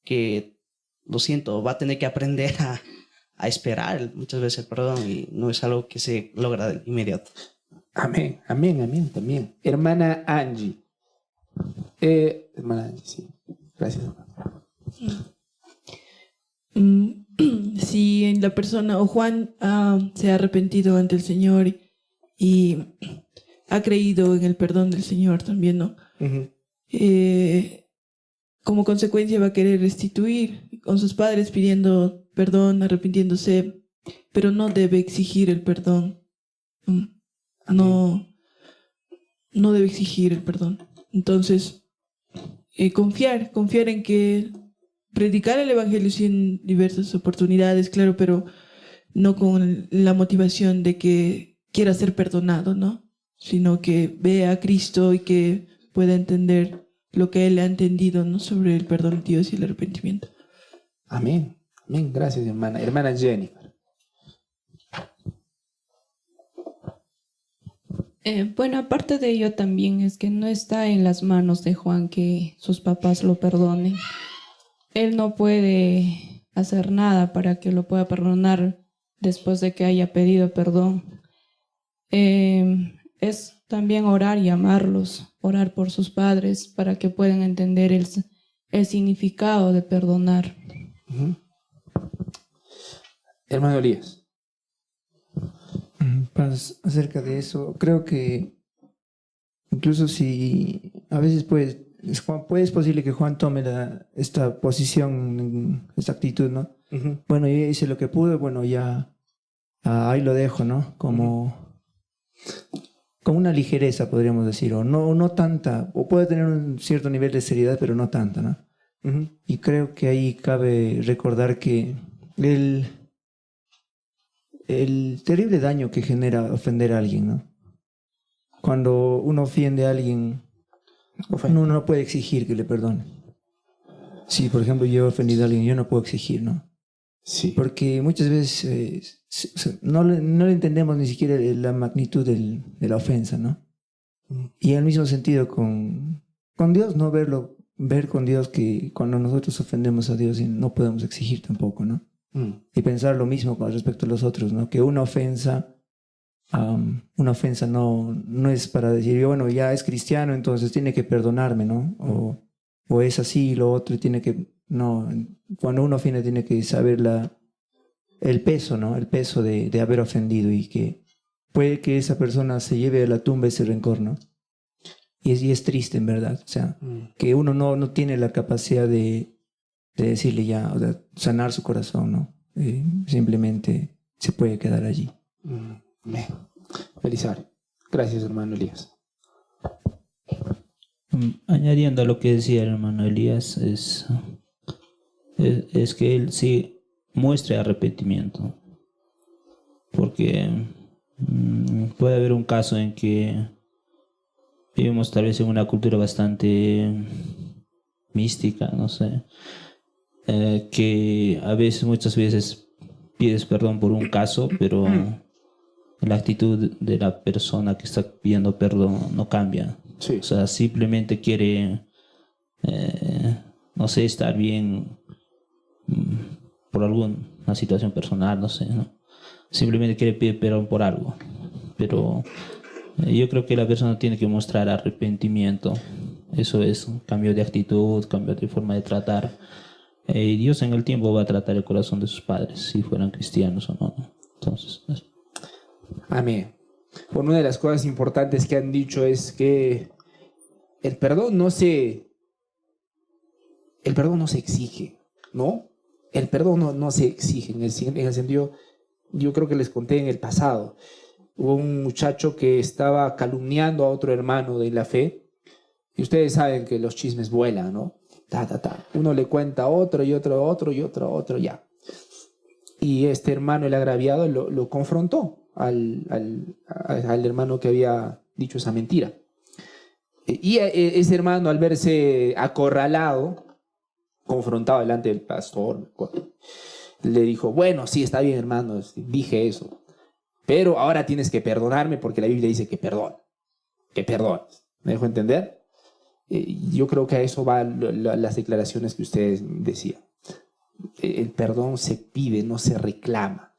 que, lo siento, va a tener que aprender a esperar muchas veces el perdón y no es algo que se logra de inmediato. Amén, amén, amén también. Hermana Angie. Hermana Angie, sí. Gracias, hermano. Si la persona o Juan se ha arrepentido ante el Señor y ha creído en el perdón del Señor también, ¿no? Uh-huh. Como consecuencia va a querer restituir con sus padres pidiendo perdón, arrepintiéndose, pero no debe exigir el perdón. No debe exigir el perdón. Entonces, confiar en que predicar el Evangelio sí en diversas oportunidades, claro, pero no con la motivación de que quiera ser perdonado, ¿no? Sino que vea a Cristo y que pueda entender lo que Él ha entendido, ¿no? Sobre el perdón de Dios y el arrepentimiento. Amén. Amén. Gracias, hermana. Hermana Jennifer. Bueno, aparte de ello también es que no está en las manos de Juan que sus papás lo perdonen. Él no puede hacer nada para que lo pueda perdonar después de que haya pedido perdón. Es también orar y amarlos, orar por sus padres para que puedan entender el significado de perdonar. Uh-huh. Hermano Elías. Pues, acerca de eso, creo que incluso si a veces es posible que Juan tome esta posición, esta actitud, ¿no? Uh-huh. Bueno, yo hice lo que pude, bueno, ya ahí lo dejo, ¿no? Como una ligereza, podríamos decir, o no tanta, o puede tener un cierto nivel de seriedad, pero no tanta, ¿no? Uh-huh. Y creo que ahí cabe recordar que el terrible daño que genera ofender a alguien, ¿no? Cuando uno ofende a alguien, uno no puede exigir que le perdone. Si, por ejemplo, yo he ofendido a alguien, yo no puedo exigir, ¿no? Sí. Porque muchas veces no le entendemos ni siquiera la magnitud de la ofensa, ¿no? Y en el mismo sentido con Dios, ¿no? Ver con Dios que cuando nosotros ofendemos a Dios no podemos exigir tampoco, ¿no? Y pensar lo mismo con respecto a los otros, ¿no? Que una ofensa no es para decir, bueno, ya es cristiano, entonces tiene que perdonarme, ¿no? O es así y lo otro tiene que... No, cuando uno ofende tiene que saber el peso, ¿no? El peso de haber ofendido y que puede que esa persona se lleve a la tumba ese rencor, ¿no? Y es triste, en verdad. O sea, que uno no tiene la capacidad de decirle ya, o sea, sanar su corazón, ¿no? Simplemente se puede quedar allí. Belisario. Gracias, hermano Elías. Añadiendo a lo que decía el hermano Elías, es que él sí muestre arrepentimiento. Porque puede haber un caso en que vivimos tal vez en una cultura bastante mística, no sé, que muchas veces pides perdón por un caso, pero la actitud de la persona que está pidiendo perdón no cambia. Sí. O sea, simplemente quiere, no sé, estar bien por alguna situación personal, no sé, ¿no? Simplemente quiere pedir perdón por algo. Pero yo creo que la persona tiene que mostrar arrepentimiento. Eso es un cambio de actitud, cambio de forma de tratar. Y Dios en el tiempo va a tratar el corazón de sus padres, si fueran cristianos o no. Entonces, eso. Amén. Bueno, una de las cosas importantes que han dicho es que el perdón no se exige, ¿no? El perdón no se exige en el sentido, yo creo que les conté en el pasado, hubo un muchacho que estaba calumniando a otro hermano de la fe, y ustedes saben que los chismes vuelan, ¿no? Uno le cuenta a otro y otro a otro y otro a otro, ya. Y este hermano, el agraviado, lo confrontó al hermano que había dicho esa mentira. Y ese hermano, al verse acorralado, confrontado delante del pastor, le dijo, bueno, sí, está bien, hermano, dije eso, pero ahora tienes que perdonarme porque la Biblia dice que perdones. ¿Me dejó entender? Yo creo que a eso van las declaraciones que ustedes decían. El perdón se pide, no se reclama.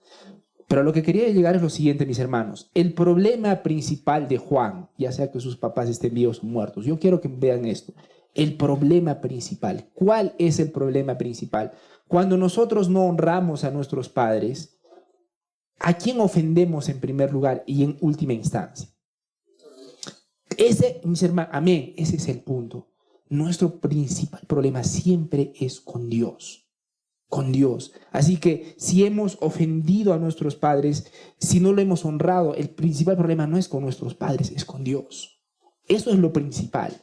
Pero a lo que quería llegar es lo siguiente, mis hermanos. El problema principal de Juan, ya sea que sus papás estén vivos o muertos, yo quiero que vean esto. El problema principal. ¿Cuál es el problema principal? Cuando nosotros no honramos a nuestros padres, ¿a quién ofendemos en primer lugar y en última instancia? Ese, mis hermanos, amén, ese es el punto. Nuestro principal problema siempre es con Dios. Con Dios. Así que si hemos ofendido a nuestros padres, si no lo hemos honrado, el principal problema no es con nuestros padres, es con Dios. Eso es lo principal.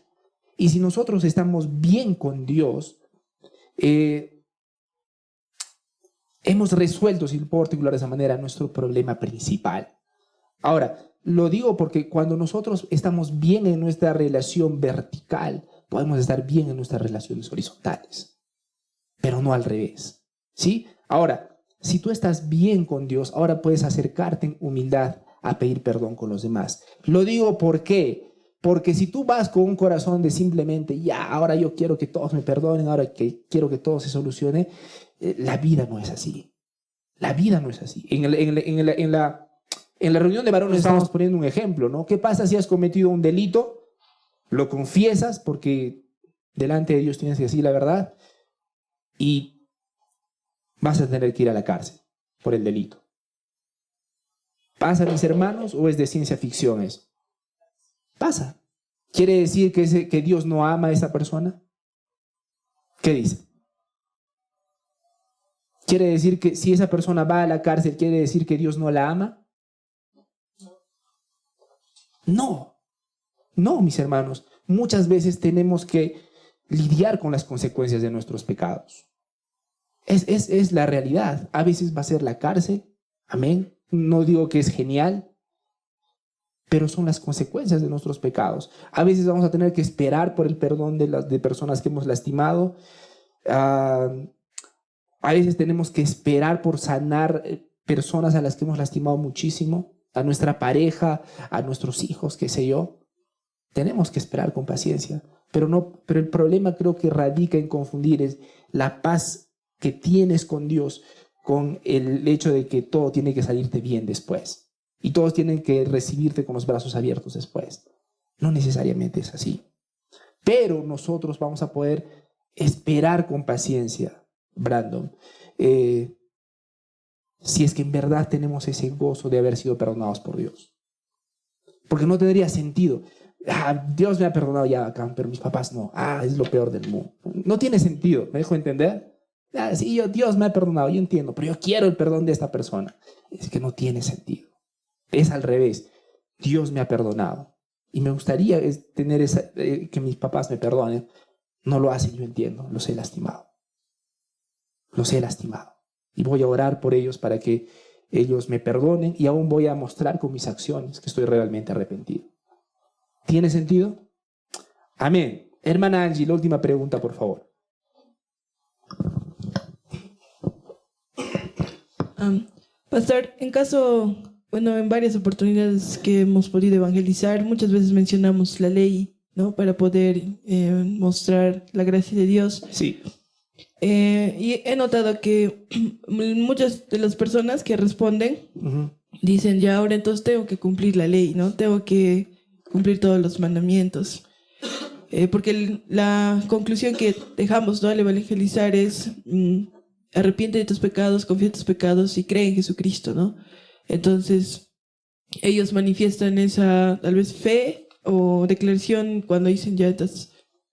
Y si nosotros estamos bien con Dios, hemos resuelto, si puedo articular de esa manera, nuestro problema principal. Ahora, lo digo porque cuando nosotros estamos bien en nuestra relación vertical, podemos estar bien en nuestras relaciones horizontales, pero no al revés. ¿Sí? Ahora, si tú estás bien con Dios, ahora puedes acercarte en humildad a pedir perdón con los demás. Lo digo ¿por qué? Porque si tú vas con un corazón de simplemente, ya, ahora yo quiero que todos me perdonen, ahora que quiero que todo se solucione, la vida no es así. La vida no es así. En la reunión de varones estamos poniendo un ejemplo, ¿no? ¿Qué pasa si has cometido un delito? Lo confiesas porque delante de Dios tienes que decir la verdad y vas a tener que ir a la cárcel por el delito. ¿Pasa, mis hermanos, o es de ciencia ficción eso? Pasa. ¿Quiere decir que Dios no ama a esa persona? ¿Qué dice? ¿Quiere decir que si esa persona va a la cárcel, quiere decir que Dios no la ama? No. No, mis hermanos. Muchas veces tenemos que lidiar con las consecuencias de nuestros pecados. Es la realidad. A veces va a ser la cárcel. Amén. No digo que es genial, pero son las consecuencias de nuestros pecados. A veces vamos a tener que esperar por el perdón de personas que hemos lastimado. A veces tenemos que esperar por sanar personas a las que hemos lastimado muchísimo, a nuestra pareja, a nuestros hijos, qué sé yo. Tenemos que esperar con paciencia. Pero el problema creo que radica en confundir es la paz que tienes con Dios con el hecho de que todo tiene que salirte bien después y todos tienen que recibirte con los brazos abiertos después. No necesariamente es así, pero nosotros vamos a poder esperar con paciencia, Brandon, si es que en verdad tenemos ese gozo de haber sido perdonados por Dios, porque no tendría sentido. Dios me ha perdonado ya acá, pero mis papás no. Es lo peor del mundo. No tiene sentido, ¿me dejo entender? Sí, Dios me ha perdonado, yo entiendo, pero yo quiero el perdón de esta persona. Es que no tiene sentido. Es al revés. Dios me ha perdonado. Y me gustaría tener que mis papás me perdonen. No lo hacen, yo entiendo. Los he lastimado. Los he lastimado. Y voy a orar por ellos para que ellos me perdonen y aún voy a mostrar con mis acciones que estoy realmente arrepentido. ¿Tiene sentido? Amén. Hermana Angie, la última pregunta, por favor. Pastor, en varias oportunidades que hemos podido evangelizar, muchas veces mencionamos la ley, ¿no? Para poder mostrar la gracia de Dios. Sí. Y he notado que muchas de las personas que responden dicen, ya ahora entonces tengo que cumplir la ley, ¿no? Tengo que cumplir todos los mandamientos. Porque la conclusión que dejamos, ¿no?, al evangelizar es arrepiente de tus pecados, confía en tus pecados y cree en Jesucristo, ¿no? Entonces ellos manifiestan esa tal vez fe o declaración cuando dicen ya entonces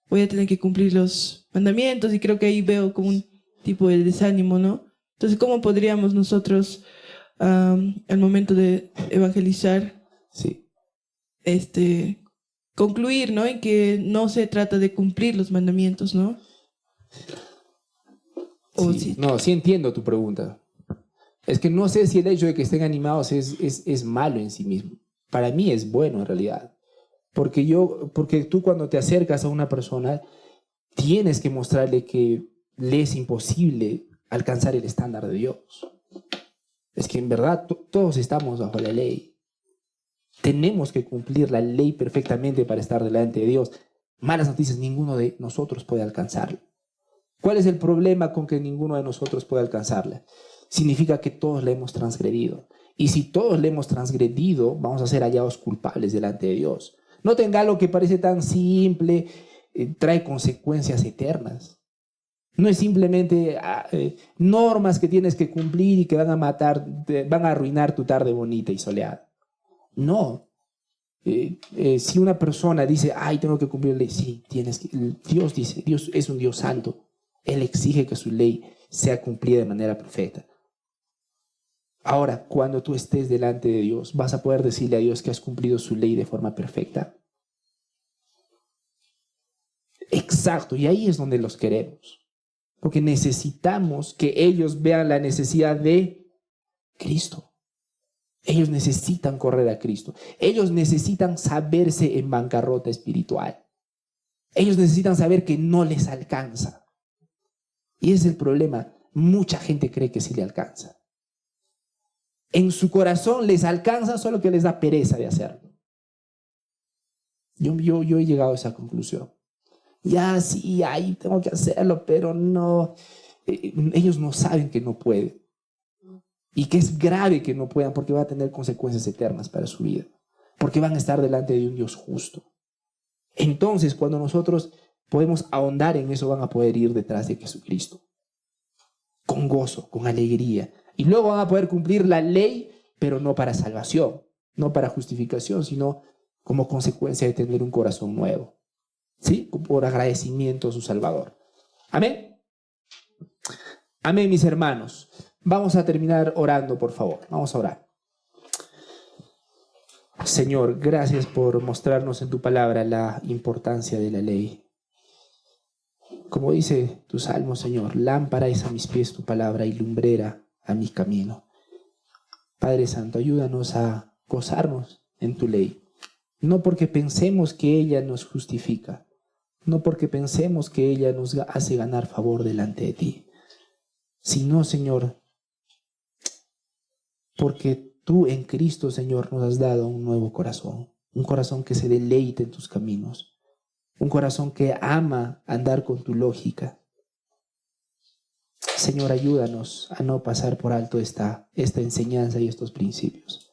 voy a tener que cumplir los mandamientos, y creo que ahí veo como un tipo de desánimo, ¿no? Entonces, ¿cómo podríamos nosotros al momento de evangelizar concluir, ¿no?, en que no se trata de cumplir los mandamientos, ¿no? Sí entiendo tu pregunta. Es que no sé si el hecho de que estén animados es malo en sí mismo. Para mí es bueno en realidad. Porque tú cuando te acercas a una persona tienes que mostrarle que le es imposible alcanzar el estándar de Dios. Es que en verdad todos estamos bajo la ley. Tenemos que cumplir la ley perfectamente para estar delante de Dios. Malas noticias, ninguno de nosotros puede alcanzarla. ¿Cuál es el problema con que ninguno de nosotros puede alcanzarla? Significa que todos la hemos transgredido. Y si todos le hemos transgredido, vamos a ser hallados culpables delante de Dios. No tenga algo que parece tan simple, trae consecuencias eternas. No es simplemente normas que tienes que cumplir y que van a arruinar tu tarde bonita y soleada. No. Si una persona dice, ay, tengo que cumplir la ley, sí, tienes que. Dios dice, Dios es un Dios santo. Él exige que su ley sea cumplida de manera perfecta. Ahora, cuando tú estés delante de Dios, ¿vas a poder decirle a Dios que has cumplido su ley de forma perfecta? Exacto, y ahí es donde los queremos. Porque necesitamos que ellos vean la necesidad de Cristo. Ellos necesitan correr a Cristo. Ellos necesitan saberse en bancarrota espiritual. Ellos necesitan saber que no les alcanza. Y ese es el problema. Mucha gente cree que sí le alcanza. En su corazón les alcanza, solo que les da pereza de hacerlo. Yo he llegado a esa conclusión. Ya sí, ahí tengo que hacerlo, pero no. Ellos no saben que no pueden. Y que es grave que no puedan, porque va a tener consecuencias eternas para su vida. Porque van a estar delante de un Dios justo. Entonces, cuando nosotros podemos ahondar en eso, van a poder ir detrás de Jesucristo. Con gozo, con alegría. Y luego van a poder cumplir la ley, pero no para salvación, no para justificación, sino como consecuencia de tener un corazón nuevo. ¿Sí? Por agradecimiento a su Salvador. Amén. Amén, mis hermanos. Vamos a terminar orando, por favor. Vamos a orar. Señor, gracias por mostrarnos en tu palabra la importancia de la ley. Como dice tu salmo, Señor, lámpara es a mis pies tu palabra y lumbrera a mi camino. Padre Santo, ayúdanos a gozarnos en tu ley. No porque pensemos que ella nos justifica, no porque pensemos que ella nos hace ganar favor delante de ti, sino, Señor, porque tú en Cristo, Señor, nos has dado un nuevo corazón, un corazón que se deleite en tus caminos, un corazón que ama andar con tu lógica. Señor, ayúdanos a no pasar por alto esta enseñanza y estos principios.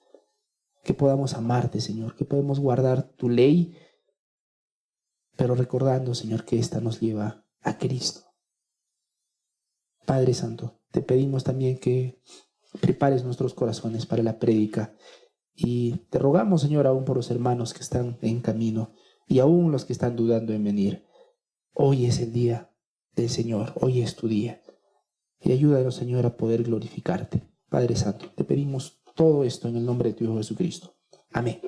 Que podamos amarte, Señor, que podemos guardar tu ley, pero recordando, Señor, que esta nos lleva a Cristo. Padre Santo, te pedimos también que prepares nuestros corazones para la prédica y te rogamos, Señor, aún por los hermanos que están en camino y aún los que están dudando en venir. Hoy es el día del Señor, hoy es tu día. Y ayúdanos, Señor, a poder glorificarte. Padre Santo, te pedimos todo esto en el nombre de tu Hijo Jesucristo. Amén.